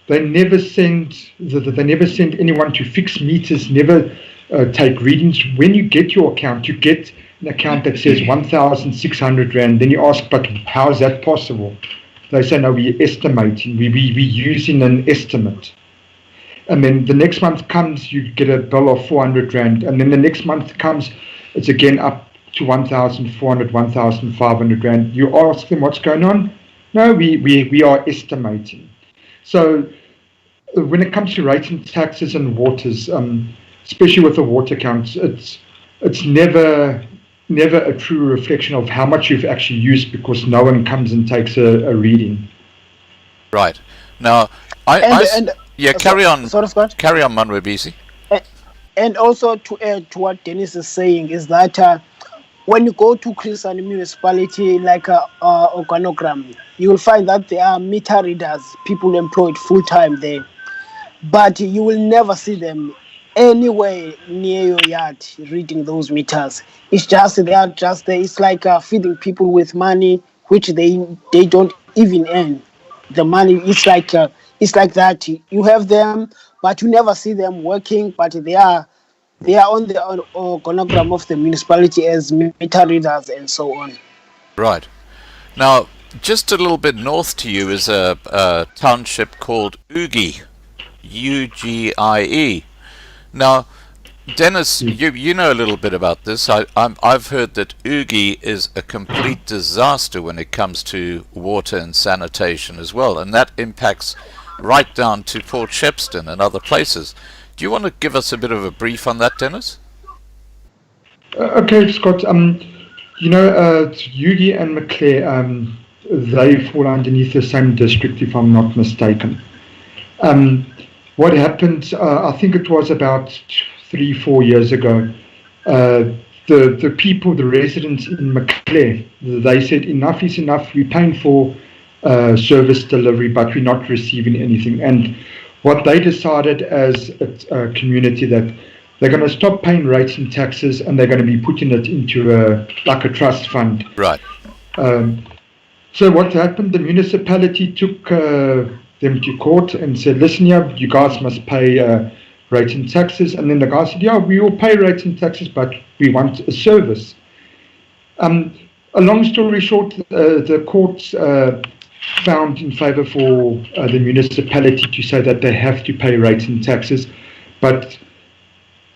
they never send anyone to fix meters, never take readings. When you get your account, you get an account that says 1,600 Rand. Then you ask, but how is that possible? They say, no, we're estimating. We're using an estimate. And then the next month comes, you get a bill of 400 Rand. And then the next month comes, it's again up to 1,400, 1,500 Rand. You ask them what's going on? No, we are estimating. So when it comes to rates and taxes and waters, especially with the water accounts, it's never a true reflection of how much you've actually used because no one comes and takes a reading. Right. Now, carry on. Sorry, Scott. Carry on, Monwabisi. And also to add to what Denis is saying is that when you go to Christian municipality like a organogram, you will find that there are meter readers, people employed full time there, but you will never see them anywhere near your yard reading those meters. It's just they are just there. It's like feeding people with money which they don't even earn. The money it's like that. You have them, but you never see them working. But they are on the organogram of the municipality as meter readers and so on. Right. Now, just a little bit north to you is a township called Ugie, Ugie. Now, Denis, you know a little bit about this. I've heard that Ugie is a complete disaster when it comes to water and sanitation as well, and that impacts right down to Port Shepstone and other places. Do you want to give us a bit of a brief on that, Denis? Okay, Scott. Ugie and Maclear, they fall underneath the same district, if I'm not mistaken. what happened, I think it was about 3-4 years ago, the people, the residents in Maclear, they said enough is enough. We're paying for service delivery, but we're not receiving anything. And what they decided as a community, that they're going to stop paying rates and taxes, and they're going to be putting it into like a trust fund. Right. So what happened? The municipality took them to court and said, "Listen, here, you guys must pay rates and taxes." And then the guy said, "Yeah, we will pay rates and taxes, but we want a service." A long story short, the courts found in favour for the municipality to say that they have to pay rates and taxes, but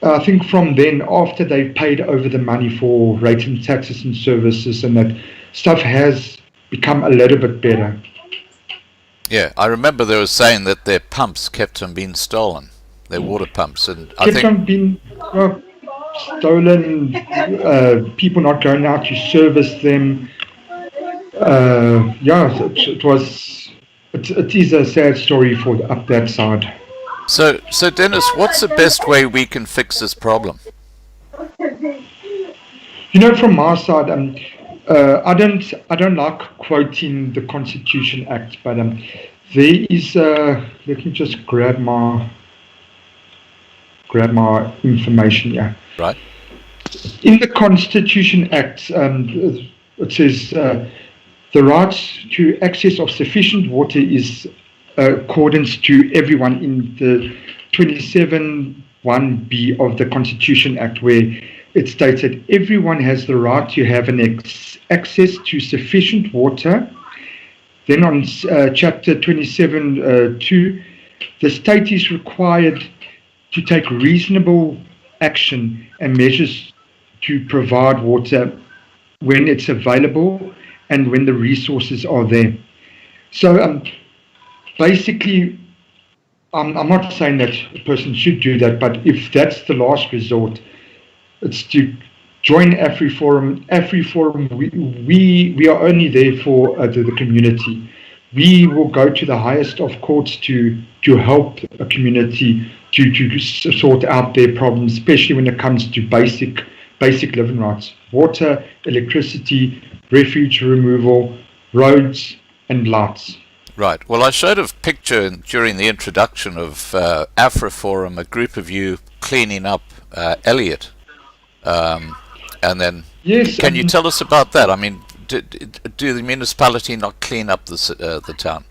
I think from then, after they've paid over the money for rates and taxes and services, and that stuff has become a little bit better. Yeah, I remember they were saying that their pumps kept on being stolen, their water pumps, and I Kept think on being stolen, people not going out to service them. It is a sad story for up that side. So Denis, what's the best way we can fix this problem? You know, from my side, I don't like quoting the Constitution Act, but there is. Let me just grab my information here. Right. In the Constitution Act, it says the right to access of sufficient water is accordance to everyone in the 27(1)(b) of the Constitution Act, where it states that everyone has the right to have an access to sufficient water. Then on chapter 27(2), the state is required to take reasonable action and measures to provide water when it's available and when the resources are there. So basically, I'm not saying that a person should do that, but if that's the last resort, it's to join Afriforum. Afriforum, we are only there for the community. We will go to the highest of courts to help a community to sort out their problems, especially when it comes to basic living rights: water, electricity, refuge removal, roads, and lights. Right. Well, I showed a picture during the introduction of Afriforum, a group of you cleaning up Elliot. And then, yes, can you tell us about that? I mean, do the municipality not clean up the town?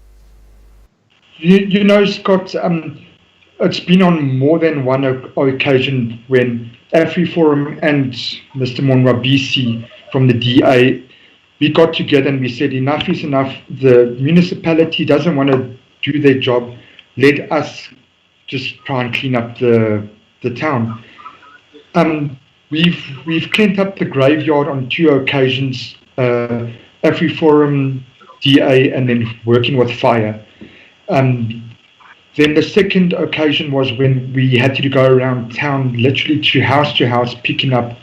You know, Scott, it's been on more than one occasion when Afriforum and Mr. Monwabisi from the DA, we got together and we said enough is enough. The municipality doesn't want to do their job. Let us just try and clean up the town. We've cleaned up the graveyard on 2 occasions, Afriforum, DA, and then working with fire. Then the second occasion was when we had to go around town, literally to house, picking up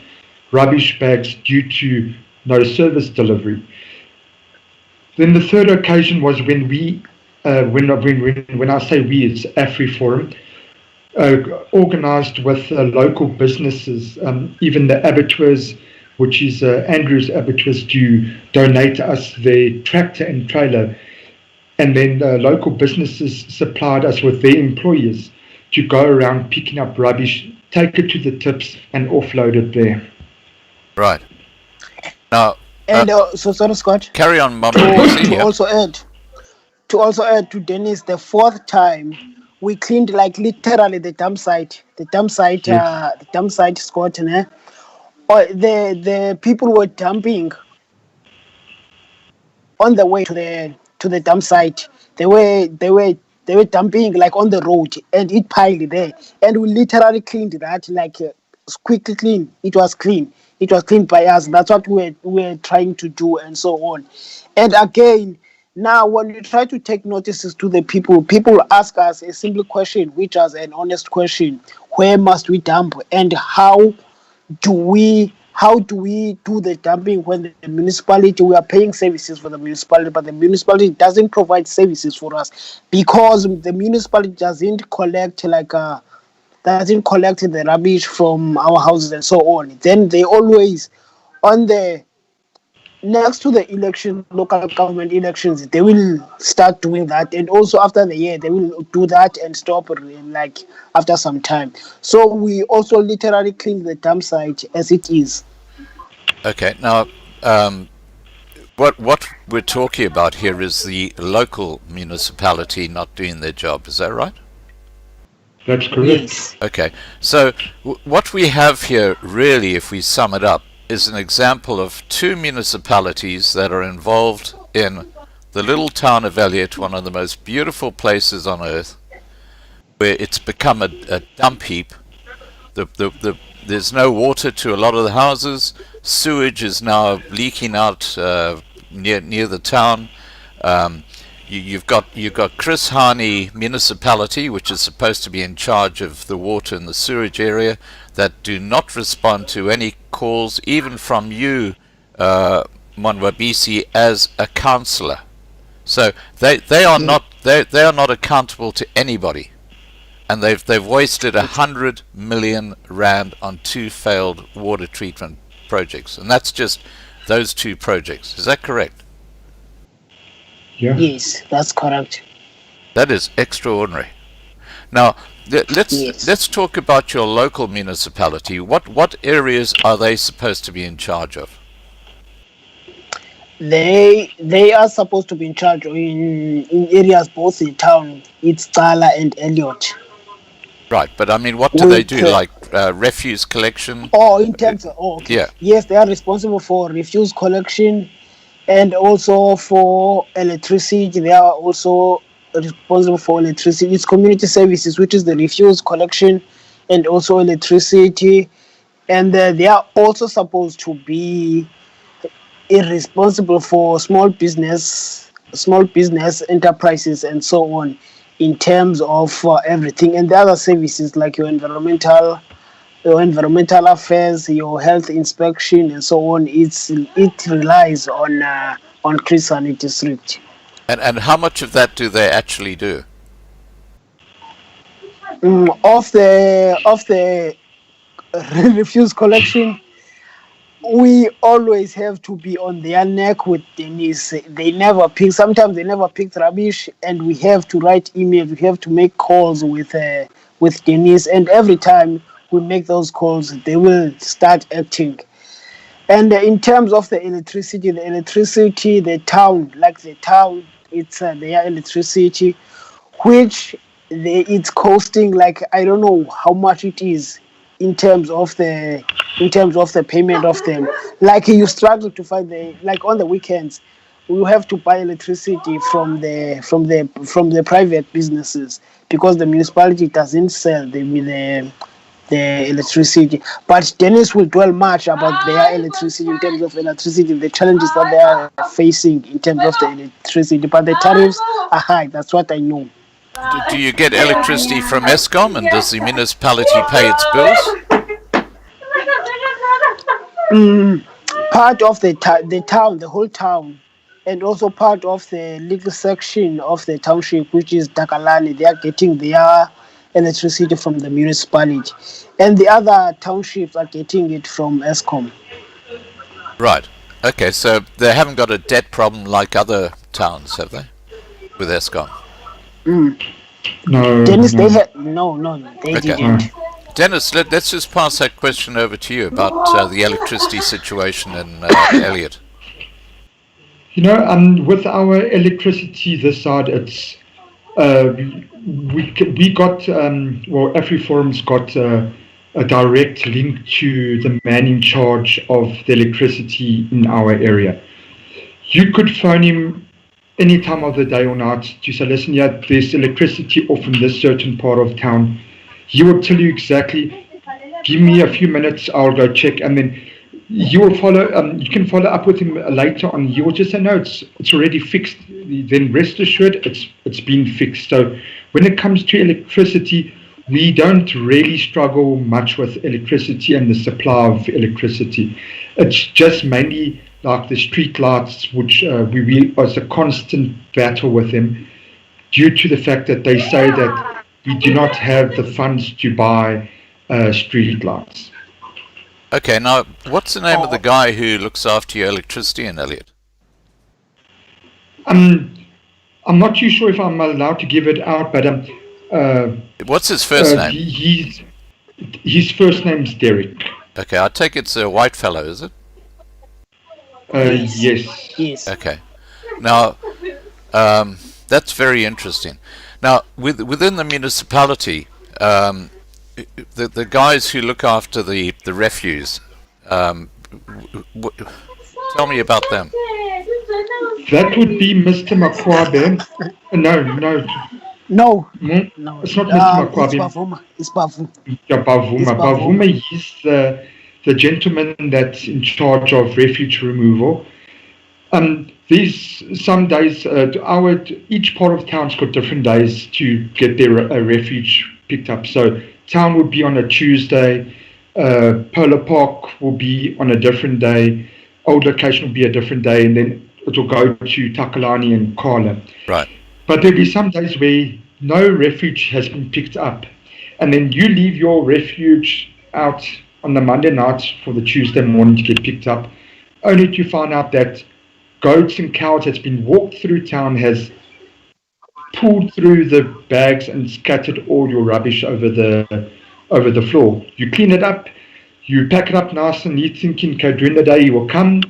rubbish bags due to no service delivery. Then the third occasion was when we, when I say we, it's Afriforum, organised with local businesses, even the abattoirs, which is Andrew's Abattoirs, to donate us their tractor and trailer. And then local businesses supplied us with their employees to go around picking up rubbish, take it to the tips, and offload it there. Right. Now, And so sorry, Scott. carry on, Mama. To also add to Denis, the fourth time we cleaned like literally the dump site, Scott, the people were dumping on the way to the dump site. They were dumping like on the road, and it piled there, and we literally cleaned that like quickly clean. It was clean by us. That's what we're trying to do, and so on. And again, now when we try to take notices to the people ask us a simple question, which is an honest question: where must we dump, and how do we how do we do the dumping when the municipality, we are paying services for the municipality, but the municipality doesn't provide services for us because the municipality doesn't collect the rubbish from our houses and so on. Then they always, on the next to the election, local government elections, they will start doing that, and also after the year they will do that and stop like after some time. So we also literally clean the dump site as it is. Okay, now what we're talking about here is the local municipality not doing their job. Is that right? That's correct. Yes. Okay, so what we have here, really, if we sum it up, is an example of two municipalities that are involved in the little town of Elliot, one of the most beautiful places on earth, where it's become a dump heap. There's no water to a lot of the houses. Sewage is now leaking out near the town. You've got Chris Hani Municipality, which is supposed to be in charge of the water and the sewage area, that do not respond to any calls, even from you, Monwabisi, as a councillor. So they are not accountable to anybody, and they've wasted 100 million rand on two failed water treatment projects, and that's just those two projects. Is that correct? Yeah. Yes, that's correct. That is extraordinary. Now, let's talk about your local municipality. What areas are they supposed to be in charge of? They are supposed to be in charge in areas both in town. It's Tala and Elliot. Right, but I mean, what do they do? Like refuse collection? Oh, in terms of okay. Yeah. Yes, they are responsible for refuse collection and also for electricity. They are also responsible for electricity. It's community services, which is the refuse collection and also electricity. And they are also supposed to be responsible for small business enterprises and so on, in terms of everything. And the other services like your environmental affairs, your health inspection and so on, it relies on Chris Hani district. And how much of that do they actually do? Of the refuse collection, we always have to be on their neck with Denis. Sometimes they never pick rubbish, and we have to write emails, we have to make calls with Denis, and every time we make those calls, they will start acting. And in terms of the electricity, the town, it's their electricity, which it's costing, like, I don't know how much it is in terms of the payment of them. Like, you struggle to find like on the weekends, we have to buy electricity from the private businesses because the municipality doesn't sell the electricity. But Denis will dwell much about their electricity, in terms of electricity, the challenges that they are facing in terms of the electricity. But the tariffs are high, that's what I know. Do you get electricity from Eskom, and does the municipality pay its bills? Part of the whole town, and also part of the little section of the township, which is Dakalani, they are getting their electricity from the municipality, and the other townships are getting it from Eskom. Right. Okay, so they haven't got a debt problem like other towns, have they, with Eskom? No. Denis, no. They Okay. didn't. Dennis, let's just pass that question over to you about the electricity situation in Elliot. You know, with our electricity this side, it's we got Afriforum's got a direct link to the man in charge of the electricity in our area. You could phone him any time of the day or night to say, listen, yeah, there's electricity off in this certain part of town. He will tell you exactly, give me a few minutes, I'll go check, and then you will follow. You can follow up with him later on. He will just say, no, it's already fixed. Then rest assured, it's been fixed. So when it comes to electricity, we don't really struggle much with electricity and the supply of electricity. It's just mainly like the street lights, which we was a constant battle with them due to the fact that they say that we do not have the funds to buy street lights. Okay, now what's the name of the guy who looks after your electricity in Elliot? I'm not too sure if I'm allowed to give it out, but what's his first name? His first name's Derek. Okay, I take it's a white fellow, is it? Yes. Okay. Now, that's very interesting. Now, within the municipality, the guys who look after the refuse, tell me about them. That would be Mr. Makwabe. No, it's not Mr. Makwabe. It's Bavuma. Yeah, Bavuma. Bavuma is the gentleman that's in charge of refuge removal. These some days, each part of town's got different days to get their refuge picked up. So town would be on a Tuesday, Polar Park will be on a different day, old location will be a different day, and then it will go to Takalani and Kala. Right. But there'll be some days where no refuge has been picked up, and then you leave your refuge out on the Monday night for the Tuesday morning to get picked up, only to find out that goats and cows has been walked through town, has pulled through the bags and scattered all your rubbish over the floor. You clean it up, you pack it up nice and neat, thinking, okay, during the day he will come.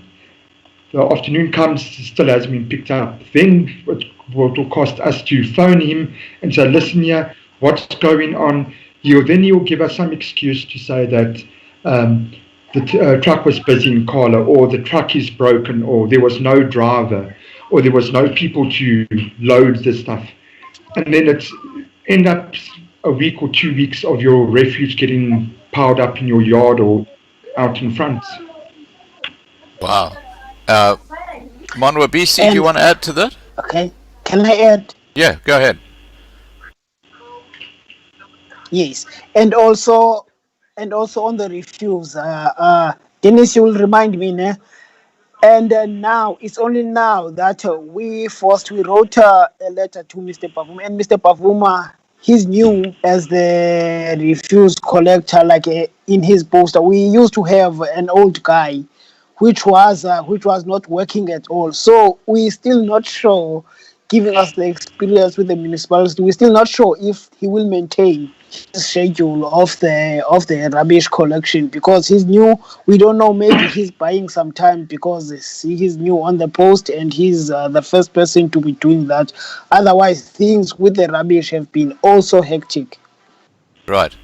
The afternoon comes, still hasn't been picked up. Then it will cost us to phone him and say, listen here, what's going on? He'll give us some excuse to say that the truck was busy in Kala, or the truck is broken, or there was no driver, or there was no people to load the stuff. And then it's end up a week or 2 weeks of your refuge getting piled up in your yard or out in front. Wow. Monwabisi, do you want to add to that? Okay. Can I add? Yeah, go ahead. Yes. And also on the refuse, Denis, you will remind me, ne? And now, it's only now that we wrote a letter to Mr. Pavuma. And Mr. Pavuma, he's new as the refuse collector, like in his poster. We used to have an old guy which was not working at all. So we're still not sure, giving us the experience with the municipality, we're still not sure if he will maintain his schedule of the rubbish collection, because he's new. We don't know, maybe he's buying some time because he's new on the post and he's the first person to be doing that. Otherwise, things with the rubbish have been also hectic. Right.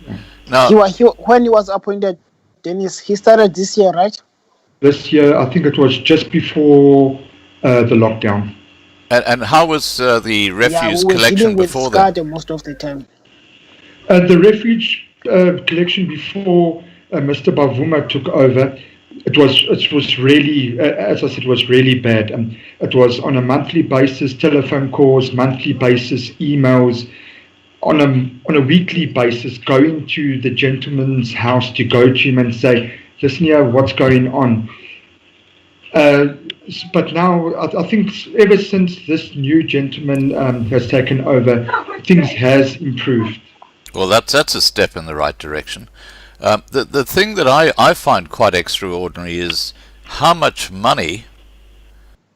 Now, when he was appointed, Denis, he started this year, right? This year, I think it was just before the lockdown. And how was the refuse collection before that? Most of the time. The refuge collection before Mr. Bavuma took over, it was really, as I said, it was really bad. It was on a monthly basis, telephone calls, monthly basis, emails, on a weekly basis, going to the gentleman's house to go to him and say, listen here, what's going on? But now, I think ever since this new gentleman has taken over, things has improved. Well, that's a step in the right direction. The thing that I find quite extraordinary is how much money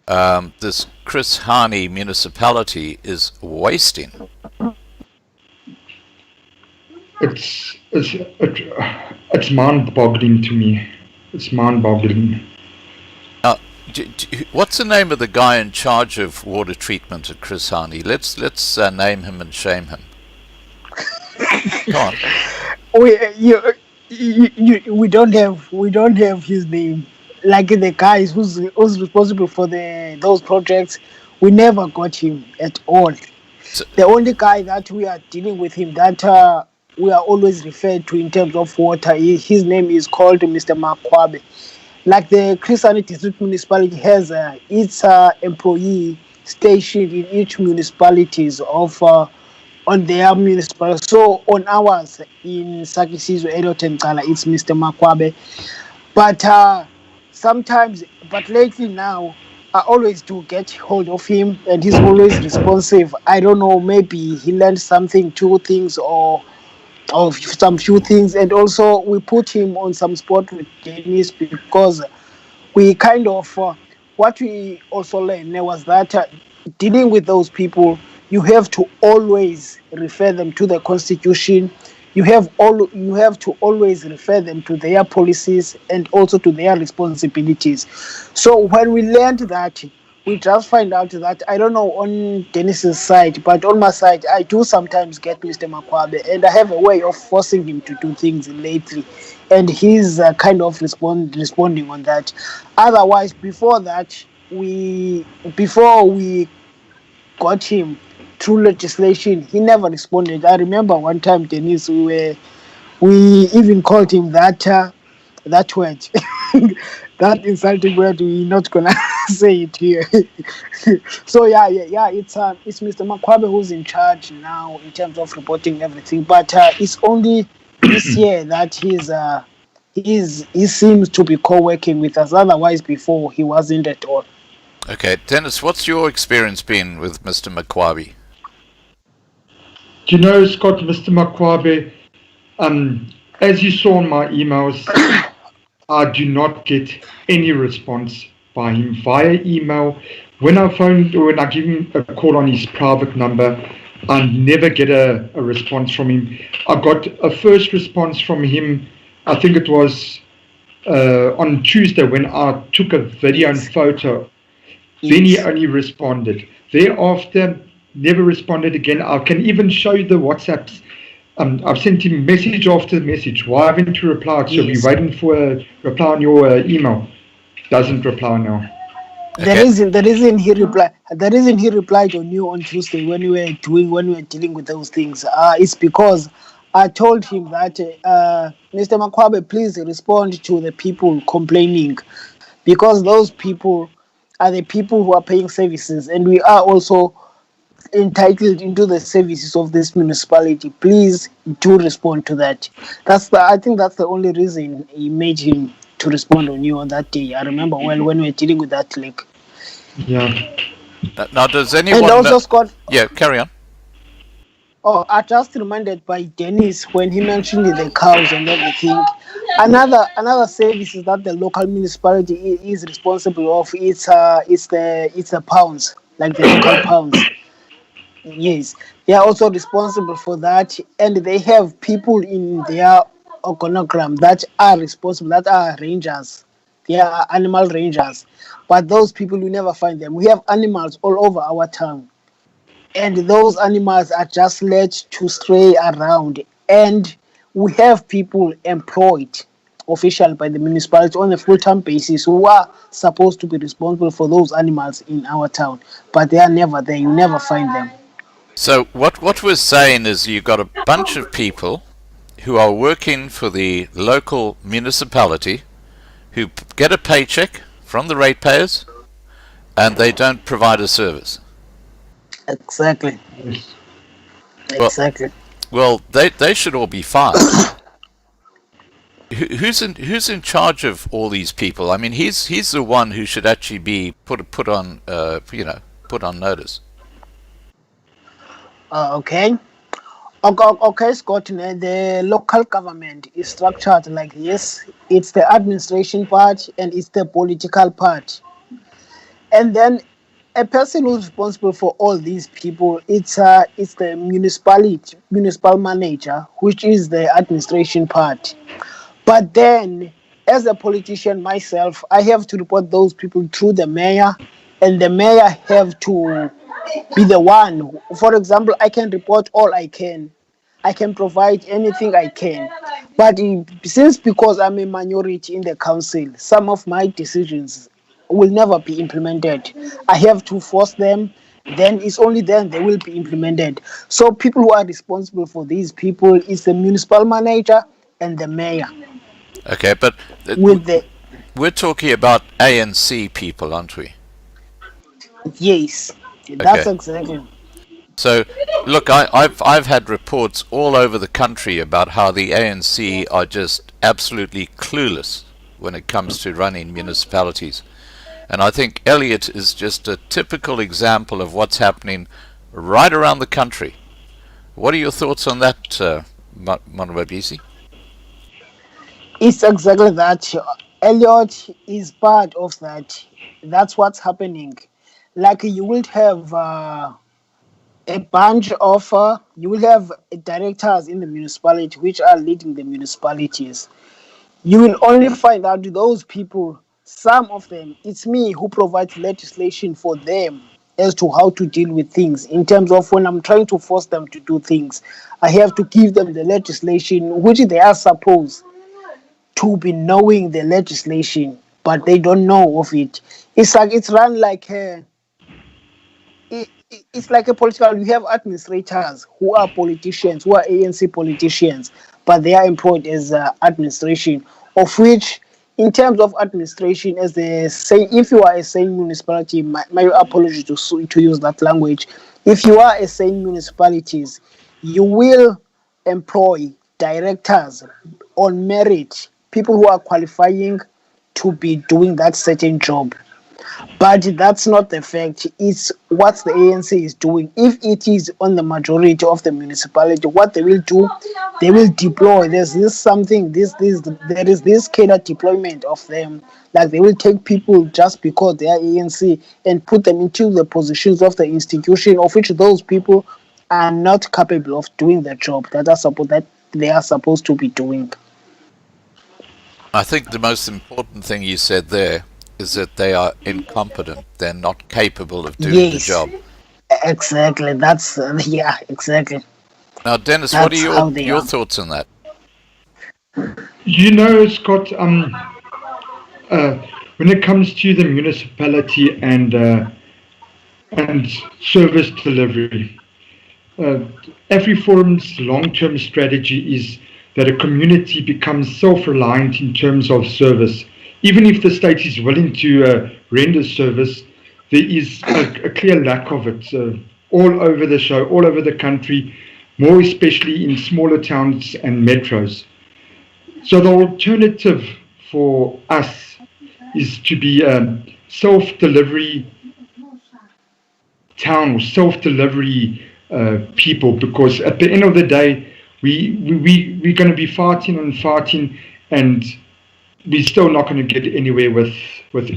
this Chris Hani municipality is wasting. It's mind-boggling to me. It's mind-boggling. What's the name of the guy in charge of water treatment at Chris Hani? Let's name him and shame him. Come on. We don't have his name. Like the guys who's responsible for those projects, we never got him at all. So, the only guy that we are dealing with him that we are always referred to in terms of water, his name is called Mr. Makwabe. Like the Chris Hani District Municipality has its employee stationed in each municipalities of on their municipal. So on ours in Sakisizwe, Elliot and Kala, it's Mr. Makwabe. But sometimes, but lately now, I always do get hold of him, and he's always responsive. I don't know, maybe he learned something, two things, or some few things, and also we put him on some spot with Denis because we kind of what we also learned was that dealing with those people, you have to always refer them to the constitution. You have to always refer them to their policies and also to their responsibilities. So when we learned that, we just find out that, I don't know on Denis's side, but on my side, I do sometimes get Mr. Makwabe, and I have a way of forcing him to do things lately, and he's kind of responding on that. Otherwise, before that, before we got him through legislation, he never responded. I remember one time, Denis, we even called him that word, that insulting word. We're not gonna say it here. So yeah. It's Mr. Makwabe who's in charge now in terms of reporting everything. But it's only this year that he seems to be co-working with us. Otherwise, before he wasn't at all. Okay, Denis, what's your experience been with Mr. Makwabe? Do you know, Scott, Mr. Makwabe, as you saw in my emails, I do not get any response by him via email. When I give him a call on his private number, I never get a response from him. I got a first response from him, I think it was on Tuesday when I took a video and photo. Then he only responded. Thereafter, never responded again. I can even show you the WhatsApps. I've sent him message after message. Why haven't you replied? So we're waiting for a reply on your email. Doesn't reply now. Okay. The reason he replied on you on Tuesday when we were dealing with those things is because I told him that Mr. Makwabe, please respond to the people complaining, because those people are the people who are paying services, and we are also entitled into the services of this municipality. Please do respond to that. I think that's the only reason he made him to respond on you on that day. I remember well when we were dealing with that lake. Yeah. Now, does anyone? And also, Scott. Yeah, carry on. Oh, I just reminded by Denis when he mentioned the cows and everything. Another service is that the local municipality is responsible of. It's the pounds, like the local pounds. Yes, they are also responsible for that, and they have people in their organogram that are responsible, that are rangers. They are animal rangers, but those people, you never find them. We have animals all over our town, and those animals are just let to stray around, and we have people employed officially by the municipality on a full-time basis who are supposed to be responsible for those animals in our town, but they are never there. You never find them. So what we're saying is you've got a bunch of people who are working for the local municipality who get a paycheck from the ratepayers and they don't provide a service. Exactly. Yes. Exactly. Well, they should all be fired. Who's in charge of all these people? I mean, he's the one who should actually be put on notice. Okay, Scott. The local government is structured like this. It's the administration part and it's the political part. And then a person who's responsible for all these people, it's the municipal manager, which is the administration part. But then, as a politician myself, I have to report those people through the mayor, and the mayor have to be the one. For example, I can report all I can. I can provide anything I can. But because I'm a minority in the council, some of my decisions will never be implemented. I have to force them. Then it's only then they will be implemented. So people who are responsible for these people is the municipal manager and the mayor. Okay, but we're talking about ANC people, aren't we? Yes, that's exactly. So, look, I've had reports all over the country about how the ANC are just absolutely clueless when it comes to running municipalities. And I think Elliot is just a typical example of what's happening right around the country. What are your thoughts on that, Monwabisi? It's exactly that. Elliot is part of that. That's what's happening. Like you will have a bunch of you will have directors in the municipality which are leading the municipalities. You will only find out those people, some of them, it's me who provides legislation for them as to how to deal with things. In terms of when I'm trying to force them to do things, I have to give them the legislation which they are supposed to be knowing the legislation, but they don't know of it. It's like it's run like it's like a political. You have administrators who are politicians, who are ANC politicians, but they are employed as administration. Of which, in terms of administration, as they say, if you are a sane municipality, my apology to use that language. If you are a sane municipalities, you will employ directors on merit, people who are qualifying to be doing that certain job. But that's not the fact. It's what the ANC is doing. If it is on the majority of the municipality, what they will do, they will deploy. There's this something. There is this cadre deployment of them. Like they will take people just because they are ANC and put them into the positions of the institution, of which those people are not capable of doing the job that they are supposed to be doing. I think the most important thing you said there is that they are incompetent. They're not capable of doing the job. Exactly. That's yeah, exactly. Now, Denis, That's what are how your are. thoughts on that? You know, Scott, when it comes to the municipality and service delivery, Afriforum's long-term strategy is that a community becomes self-reliant in terms of service. Even if the state is willing to render service, there is a clear lack of it all over the show, all over the country, more especially in smaller towns and metros. So the alternative for us is to be a self-delivery town or self-delivery people, because at the end of the day, we're going to be fighting and we're still not going to get anywhere with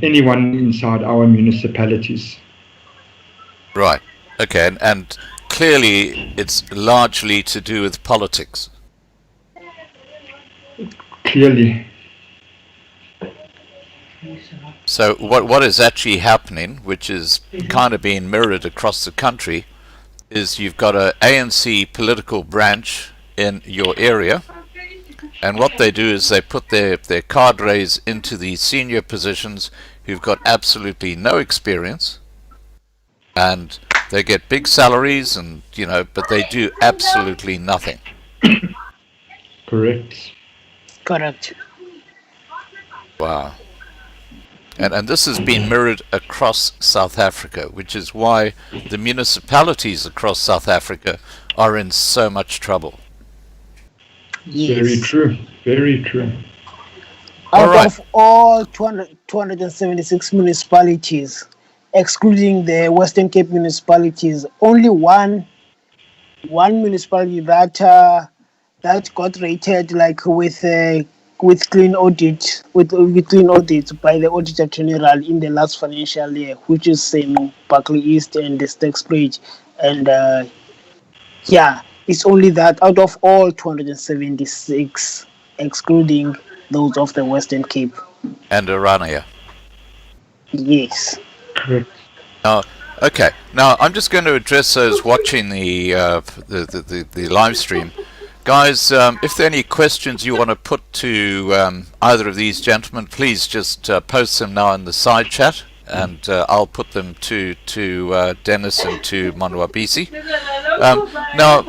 anyone inside our municipalities. Right. Okay. And clearly it's largely to do with politics. Clearly. So what is actually happening, which is kind of being mirrored across the country, is you've got a ANC political branch in your area, and what they do is they put their cadres into the senior positions who've got absolutely no experience, and they get big salaries, and but they do absolutely nothing. Correct. Wow. And this has been mirrored across South Africa, which is why the municipalities across South Africa are in so much trouble. Yes. Very true. Very true. Out of all 276 municipalities, excluding the Western Cape municipalities, only one municipality that got rated like with clean audit by the Auditor General in the last financial year, which is Buckley East and the Stakespage, and it's only that out of all 276, excluding those of the Western Cape and Orania. Yes. Correct. Okay. Now I'm just going to address those watching the live stream. Guys, if there are any questions you want to put to either of these gentlemen, please just post them now in the side chat, and I'll put them to Denis and to Monwabisi. Now,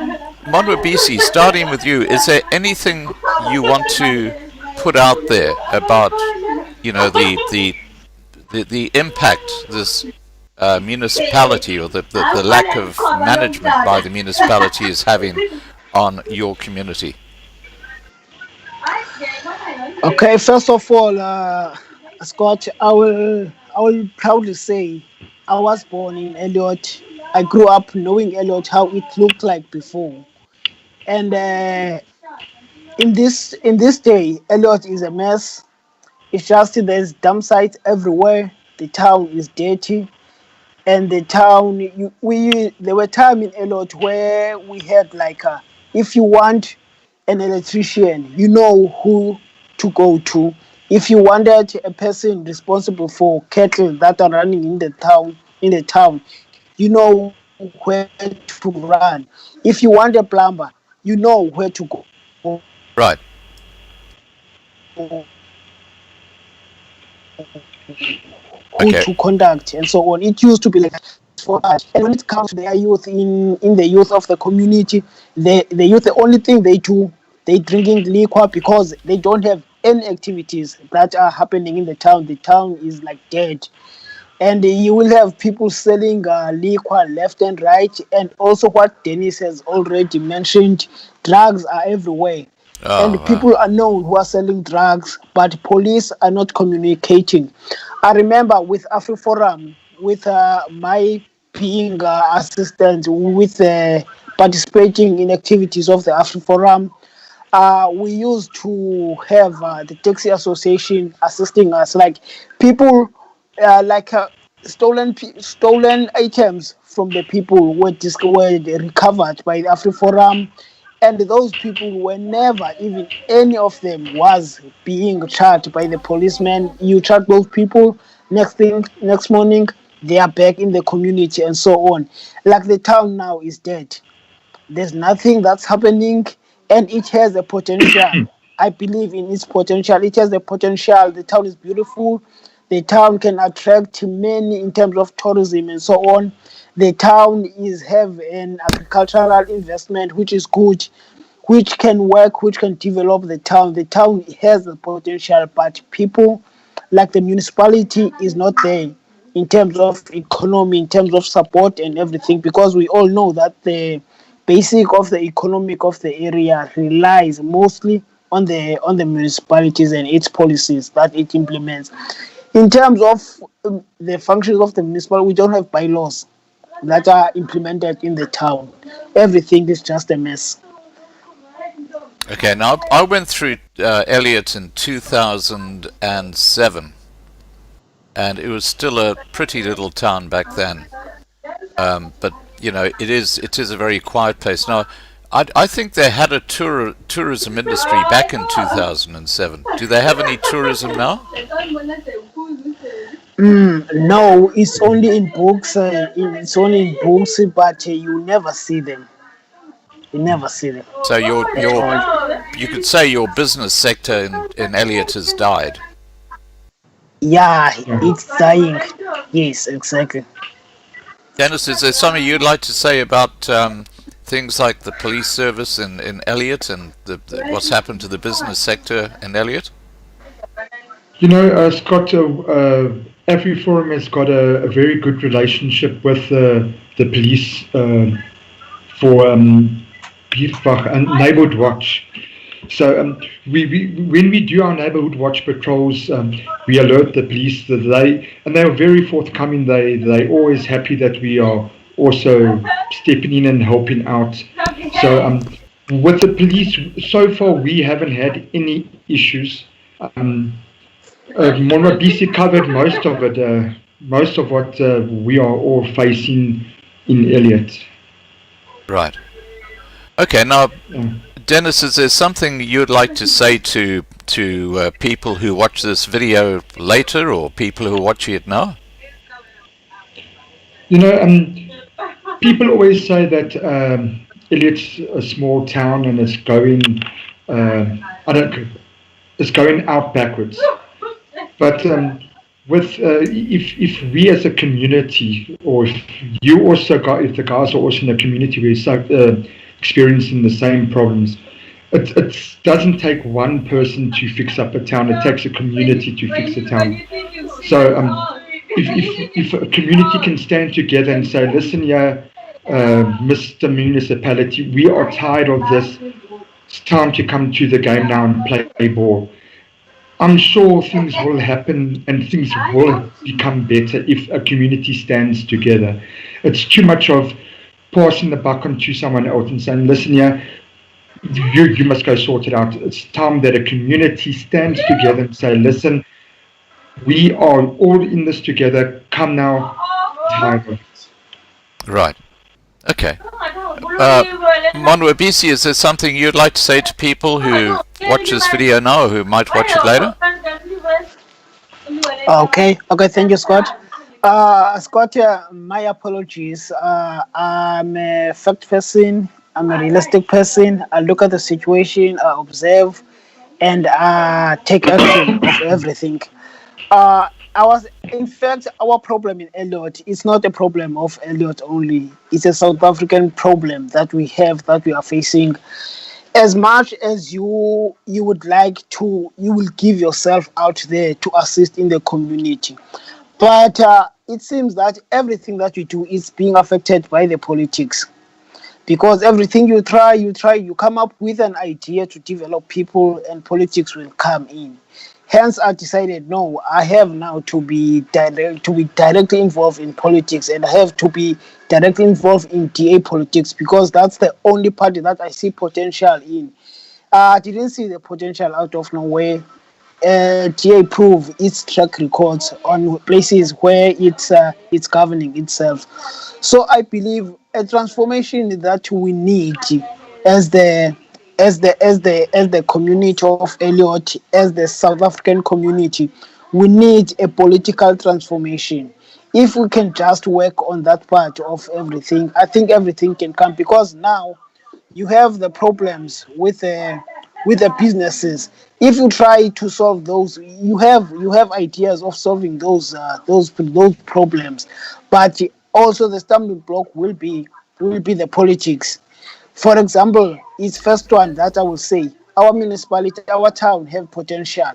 Monwabisi, starting with you, is there anything you want to put out there about the impact this municipality, or the lack of management by the municipality is having on your community? Okay, first of all, Scott, I will proudly say I was born in Elliot. I grew up knowing Elliot how it looked like before, and in this day, Elliot is a mess. It's just there's dump sites everywhere. The town is dirty, and the town we there were time in Elliot where we had like if you want an electrician, you know who to go to. If you wanted a person responsible for cattle that are running in the town, you know where to run. If you want a plumber, you know where to go Right. who Okay. to contact and so on. It used to be like for us. And when it comes to their youth in the youth of the community, the youth, the only thing they do, they drinking liquor because they don't have any activities that are happening in the town. The town is like dead. And you will have people selling liquor left and right. And also what Denis has already mentioned, drugs are everywhere. Oh, And wow. people are known who are selling drugs, but police are not communicating. I remember with Afriforum, with my being assistant, with participating in activities of the Afriforum, we used to have the taxi association assisting us, like people, like stolen items from the people were recovered by the Afriforum, and those people were never even any of them was being charged by the policeman. You charge those people, next morning they are back in the community and so on. Like the town now is dead. There's nothing that's happening, and it has a potential. I believe in its potential. It has a potential. The town is beautiful. The town can attract many in terms of tourism and so on. The town is have an agricultural investment which is good, which can work, which can develop the town. The town has the potential, but people like the municipality is not there in terms of economy, in terms of support and everything, because we all know that the basic of the economic of the area relies mostly on the municipalities and its policies that it implements. In terms of the functions of the municipality, we don't have bylaws that are implemented in the town. Everything is just a mess. Okay, now I went through Elliot in 2007, and it was still a pretty little town back then. But you know, it is a very quiet place now. I think they had a tourism industry back in 2007. Do they have any tourism now? No, it's only in books. It's only in books, but you never see them. You never see them So at all. you could say your business sector in Elliot has died. Yeah, Yeah. it's dying. Yes, exactly. Dennis, is there something you'd like to say about things like the police service in Elliot and what's happened to the business sector in Elliot? You know, Scott, Afriforum has got a very good relationship with the police for Buurtwag and Neighborhood Watch. So when we do our Neighborhood Watch patrols, we alert the police that they are very forthcoming. They're always happy that we are also stepping in and helping out. So with the police, so far we haven't had any issues. Monra BC covered most of it, most of what we are all facing in Elliot. Right. Okay. Now, Yeah. Denis, is there something you'd like to say to people who watch this video later, or people who are watching it now? You know, people always say that Elliot's a small town and it's going, it's going out backwards. But if we as a community, or if if the guys are also in the community, we're experiencing the same problems. It doesn't take one person to fix up a town. It takes a community to fix a town. So if a community can stand together and say, listen here, Mr. Municipality, we are tired of this. It's time to come to the game now and play ball. I'm sure things will happen and things will become better if a community stands together. It's too much of passing the buck on to someone else and saying, listen here, you must go sort it out. It's time that a community stands together and say, listen, we are all in this together. Come now, tiger. Right. Okay. Monwabisi, is there something you'd like to say to people who watch this video now or who might watch it later? Okay, thank you, Scott. Scott, my apologies. I'm a fact person, I'm a realistic person. I look at the situation, I observe, and take action of everything. In fact, our problem in Elliot is not a problem of Elliot only. It's a South African problem that we have, that we are facing. As much as you would like to, you will give yourself out there to assist in the community. But it seems that everything that you do is being affected by the politics. Because everything you try, you come up with an idea to develop people and politics will come in. Hence, I decided, no, I have now to be directly involved in politics, and I have to be directly involved in DA politics because that's the only party that I see potential in. I didn't see the potential out of nowhere. DA prove its track records on places where it's governing itself. So I believe a transformation that we need as the community of Elliot, as the South African community, we need a political transformation. If we can just work on that part of everything, I think everything can come, because now you have the problems with the businesses. If you try to solve those, you have ideas of solving those problems, but also the stumbling block will be the politics. For example, it's first one that I will say, our municipality, our town have potential,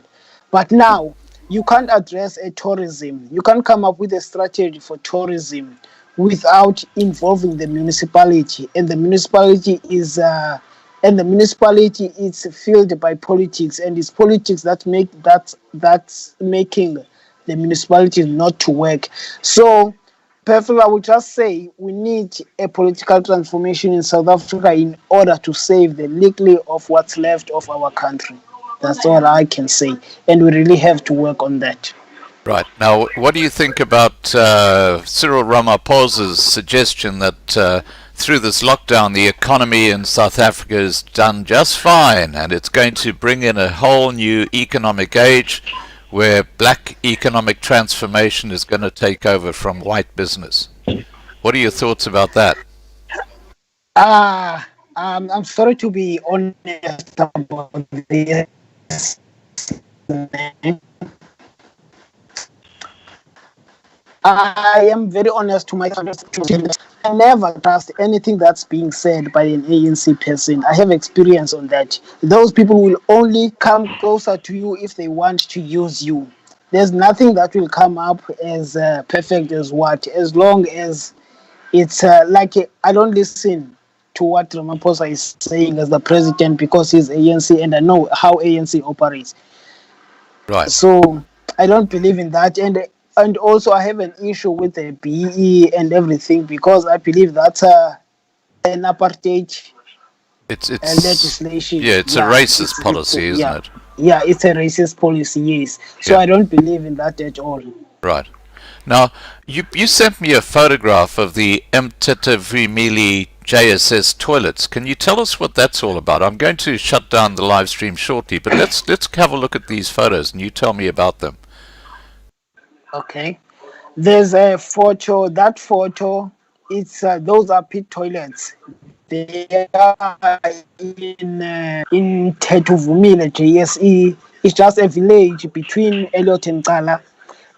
but now you can't address a tourism. You can't come up with a strategy for tourism without involving the municipality, and the municipality is filled by politics, and it's politics that's making the municipality not to work. So personally, I would just say we need a political transformation in South Africa in order to save the little of what's left of our country. That's all I can say, and we really have to work on that. Right. Now, what do you think about Cyril Ramaphosa's suggestion that through this lockdown the economy in South Africa is done just fine and it's going to bring in a whole new economic age where black economic transformation is going to take over from white business? What are your thoughts about that? I'm sorry to be honest about this. I am very honest to myself. I never trust anything that's being said by an ANC person. I have experience on that. Those people will only come closer to you if they want to use you. There's nothing that will come up as perfect as what, as long as it's I don't listen to what Ramaphosa is saying as the president because he's ANC and I know how ANC operates. Right. So I don't believe in that, and also I have an issue with the BE and everything because I believe that's an apartheid it's legislation. Yeah, it's a racist policy, isn't it? Yeah, it's a racist policy, yes. So I don't believe in that at all. Right. Now, you sent me a photograph of the Mtetevimili JSS toilets. Can you tell us what that's all about? I'm going to shut down the live stream shortly, but let's have a look at these photos and you tell me about them. Okay. There's a photo. That photo, it's those are pit toilets. They are in Tetuvumile JSE. It's just a village between Elliot and Kala.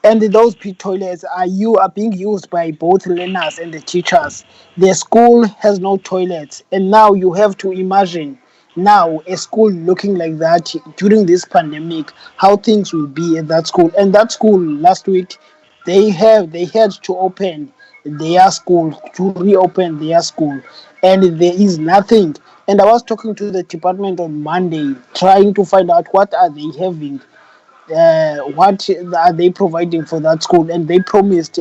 And those pit toilets are being used by both learners and the teachers. The school has no toilets, and now you have to imagine now a school looking like that during this pandemic, how things will be at that school. And that school last week, they had to open their school, to reopen their school, and there is nothing. And I was talking to the department on Monday, trying to find out what are they having, what are they providing for that school, and they promised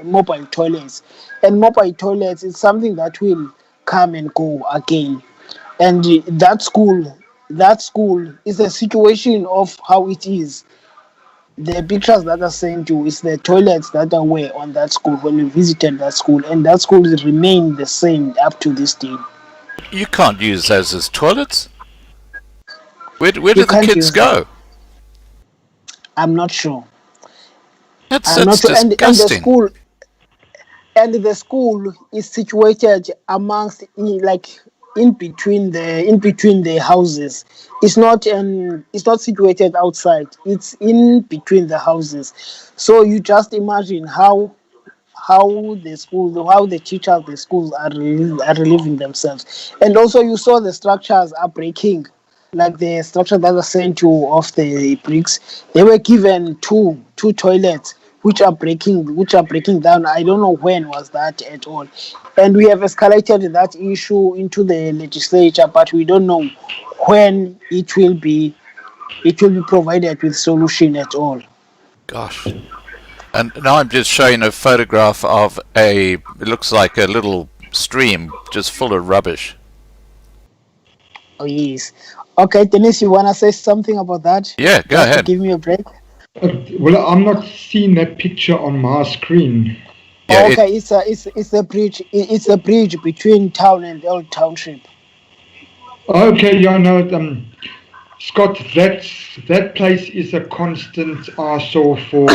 mobile toilets. And mobile toilets is something that will come and go again. And that school is a situation of how it is. The pictures that I sent you is the toilets that are were on that school when we visited that school, and that school remain the same up to this day. You can't use those as toilets. Where do the can't kids use go? I'm not sure. That's I'm not sure. And disgusting. the school is situated amongst in between the houses. It's not situated outside. It's in between the houses. So you just imagine how the teachers of the schools are relieving themselves. And also you saw the structures are breaking, like the structure that I sent you of the bricks. They were given two toilets which are breaking down. I don't know when was that at all. And we have escalated that issue into the legislature, but we don't know when it will be provided with solution at all. Gosh. And now I'm just showing a photograph of it looks like a little stream just full of rubbish. Oh yes. Okay, Denis, you wanna say something about that? Yeah, go ahead. Give me a break. Well, I'm not seeing that picture on my screen. Yeah, okay, it's a bridge. It's a bridge between town and old township. Okay, yeah, no, Scott, that place is a constant eyesore for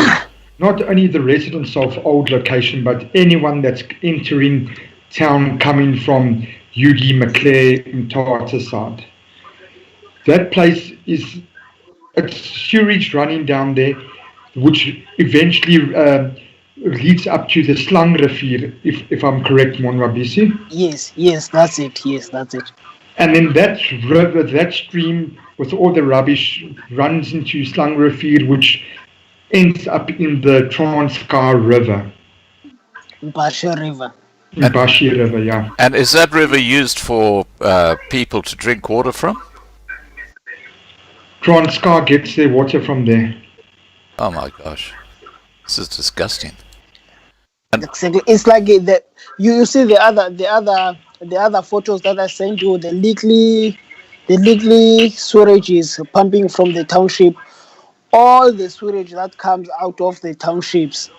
not only the residents of Old Location, but anyone that's entering town coming from Yugi, McClare, and Tata side. That place it's sewage running down there, which eventually leads up to the Slangrivier, if I'm correct, Monwabisi. Yes, that's it. Yes, that's it. And then that river, that stream with all the rubbish runs into Slangrivier, which ends up in the Transkei River. Bashi River. Bashi River, yeah. And is that river used for people to drink water from? Transkei gets their water from there. Oh my gosh, this is disgusting. Exactly. It's like you see the other photos that I sent you. The legally sewage is pumping from the township. All the sewage that comes out of the townships,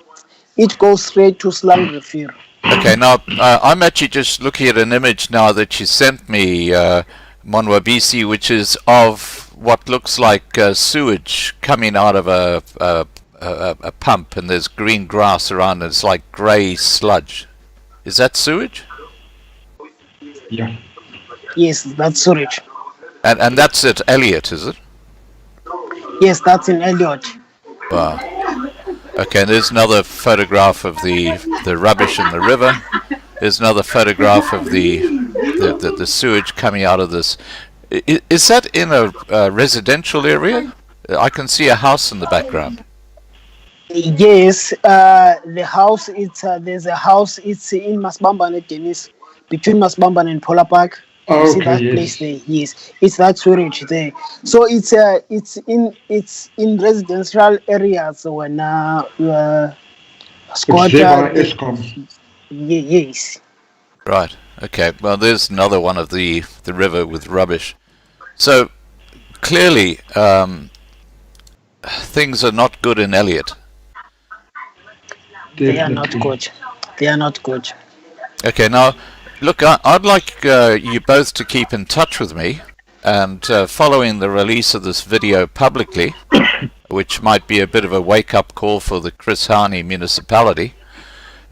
it goes straight to Slangrivier. Okay, now I'm actually just looking at an image now that you sent me, Monwabisi, which is of what looks like sewage coming out of a pump, and there's green grass around, and it's like grey sludge. Is that sewage? Yeah. Yes, that's sewage. And that's at Elliot, is it? Yes, that's in Elliot. Wow. Okay, and there's another photograph of the rubbish in the river. There's another photograph of the sewage coming out of this. Is that in a residential area? I can see a house in the background. Yes, the house. There's a house. It's in Masbambane, Denis, between Masbambane and Polar Park. You see that place there? Yes, it's that sewage there. So it's in residential areas when yes. Right. Okay. Well, there's another one of the river with rubbish. So clearly, things are not good in Elliot. They are not good. They are not good. Okay. Now, look, I'd like you both to keep in touch with me, and following the release of this video publicly, which might be a bit of a wake-up call for the Chris Hani municipality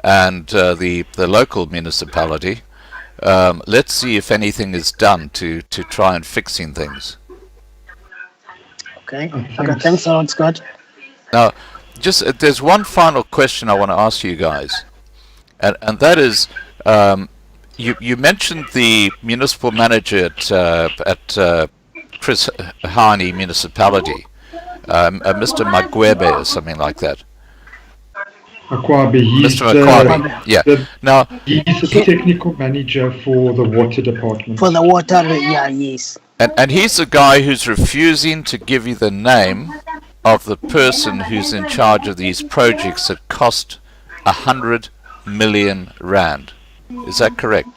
and the local municipality. Let's see if anything is done to try and fixing things. Okay. Thanks a lot, Scott. Now, there's one final question I want to ask you guys, and that is, you mentioned the municipal manager at Chris Hani municipality, Mr. Magwebe or something like that. Akwabe, he's Mr. Makwabi. Yeah. Now, he's the technical manager for the water department. For the water, yeah, yes. and he's the guy who's refusing to give you the name of the person who's in charge of these projects that cost 100 million rand. Is that correct?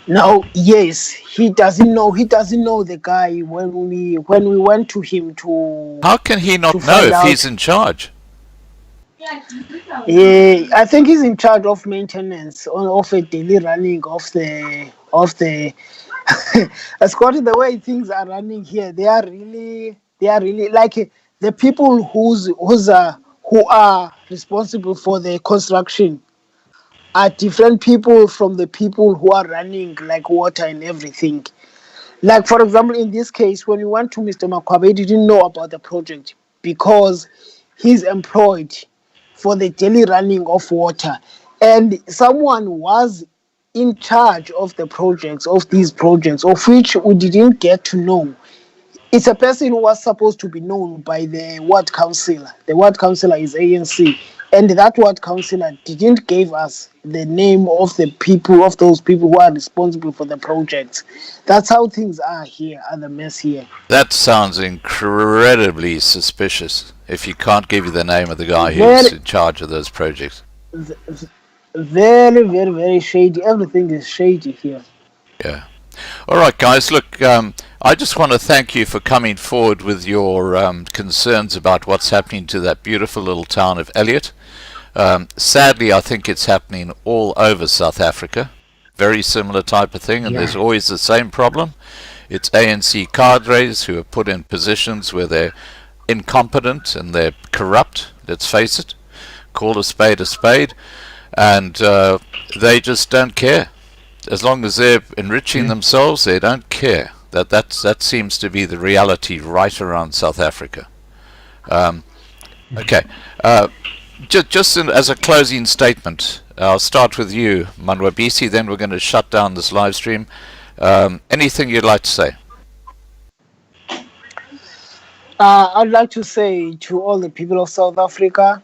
No, yes, he doesn't know the guy when we went to him to. How can he not know if he's in charge? Yeah, I think he's in charge of maintenance of a daily running of the Scotty, the way things are running here, they are really like the people who are responsible for the construction are different people from the people who are running like water and everything. Like, for example, in this case, when we went to Mr. Makwabe, he didn't know about the project because he's employed for the daily running of water. And someone was in charge of the projects, of these projects, of which we didn't get to know. It's a person who was supposed to be known by the ward councillor. The ward councillor is ANC. And that ward councillor didn't give us the name of the people, of those people who are responsible for the projects. That's how things are here, are the mess here. That sounds incredibly suspicious if he can't give you the name of the guy who's in charge of those projects. Very, very, very shady. Everything is shady here. Yeah. All right, guys, look, I just want to thank you for coming forward with your concerns about what's happening to that beautiful little town of Elliot. Sadly, I think it's happening all over South Africa. Very similar type of thing, and there's always the same problem. It's ANC cadres who are put in positions where they're incompetent and they're corrupt, let's face it. Call a spade, and they just don't care. As long as they're enriching themselves, they don't care. That seems to be the reality right around South Africa. Okay. Just as a closing statement, I'll start with you, Manwabisi, then we're going to shut down this live stream. Anything you'd like to say? I'd like to say to all the people of South Africa,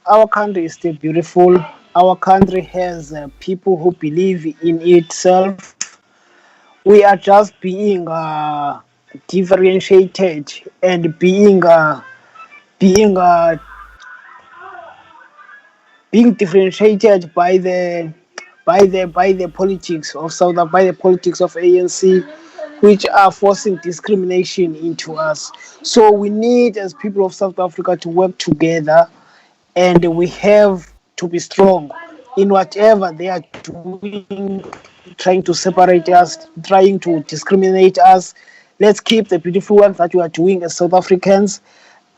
our country is still beautiful. Our country has people who believe in itself. We are just being differentiated and being differentiated by the politics of by the politics of ANC, which are forcing discrimination into us. So we need, as people of South Africa, to work together, and we have to be strong in whatever they are doing, trying to separate us, trying to discriminate us. Let's keep the beautiful work that we are doing as South Africans.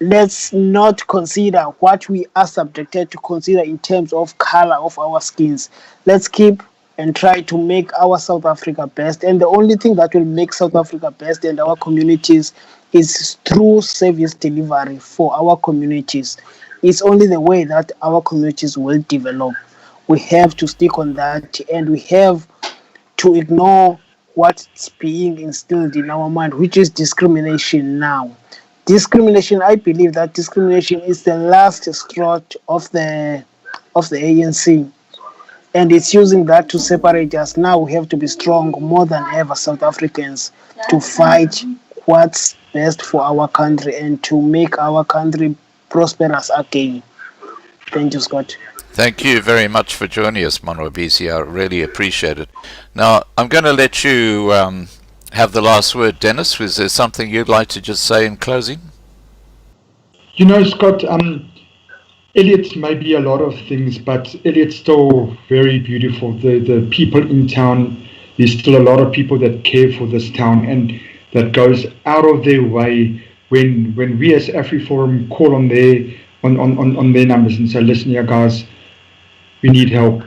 Let's not consider what we are subjected to consider in terms of color of our skins. Let's keep and try to make our South Africa best. And the only thing that will make South Africa best and our communities is through service delivery for our communities. It's only the way that our communities will develop. We have to stick on that, and we have to ignore what's being instilled in our mind, which is discrimination now. Discrimination, I believe that discrimination is the last straw of the ANC, and it's using that to separate us. Now we have to be strong more than ever, South Africans, to fight what's best for our country and to make our country prosperous again. Thank you, Scott. Thank you very much for joining us, Manwabisi. I really appreciate it. Now, I'm going to let you have the last word, Denis. Was there something you'd like to just say in closing? You know, Scott, Elliot may be a lot of things, but Elliot's still very beautiful. The people in town, there's still a lot of people that care for this town and that goes out of their way when we as Afriforum call on their numbers and say, listen here guys, we need help.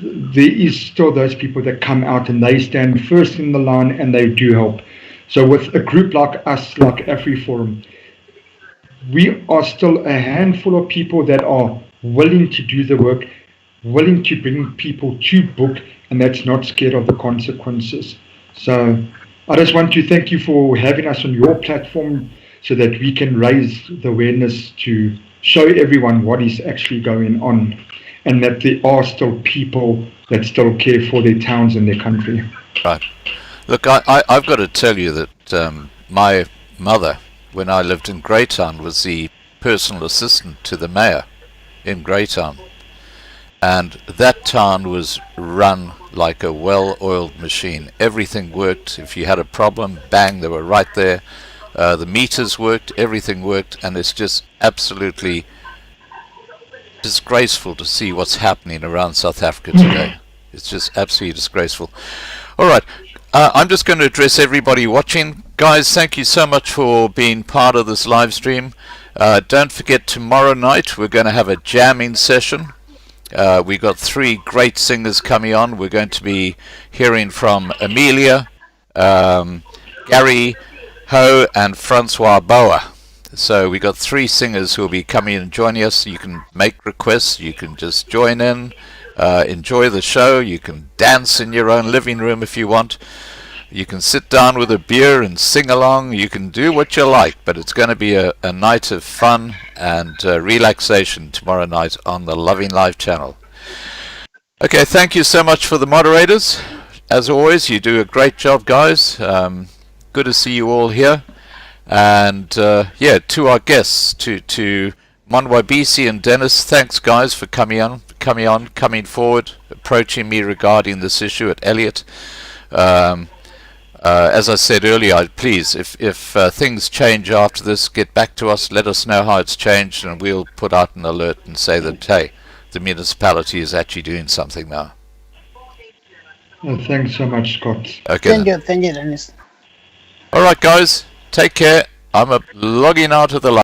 There is still those people that come out and they stand first in the line and they do help. So with a group like us, like Afriforum, we are still a handful of people that are willing to do the work, willing to bring people to book, and that's not scared of the consequences. So I just want to thank you for having us on your platform so that we can raise the awareness to show everyone what is actually going on, and that there are still people that still care for their towns and their country. Right. Look, I've got to tell you that my mother, when I lived in Greytown, was the personal assistant to the mayor in Greytown. And that town was run like a well-oiled machine. Everything worked. If you had a problem, bang, they were right there. The meters worked, everything worked, and it's just absolutely disgraceful to see what's happening around South Africa today. It's just absolutely disgraceful. All right, I'm just going to address everybody watching. Guys, thank you so much for being part of this live stream. Don't forget, tomorrow night we're going to have a jamming session. We've got 3 great singers coming on. We're going to be hearing from Amelia, Gary Ho, and Francois Boa. So we got 3 singers who will be coming and joining us. You can make requests, you can just join in, enjoy the show, you can dance in your own living room if you want. You can sit down with a beer and sing along. You can do what you like, but it's going to be a night of fun and relaxation tomorrow night on the Loving Life channel. Okay, thank you so much for the moderators. As always, you do a great job, guys. Good to see you all here. And yeah, to our guests, to Monwabisi and Denis, thanks guys for coming forward, approaching me regarding this issue at Elliot. As I said earlier, please, if things change after this, get back to us, let us know how it's changed, and we'll put out an alert and say that, hey, the municipality is actually doing something now. Well, thanks so much, Scott. Okay. Thank you, Denis. All right, guys, take care. I'm logging out of the live.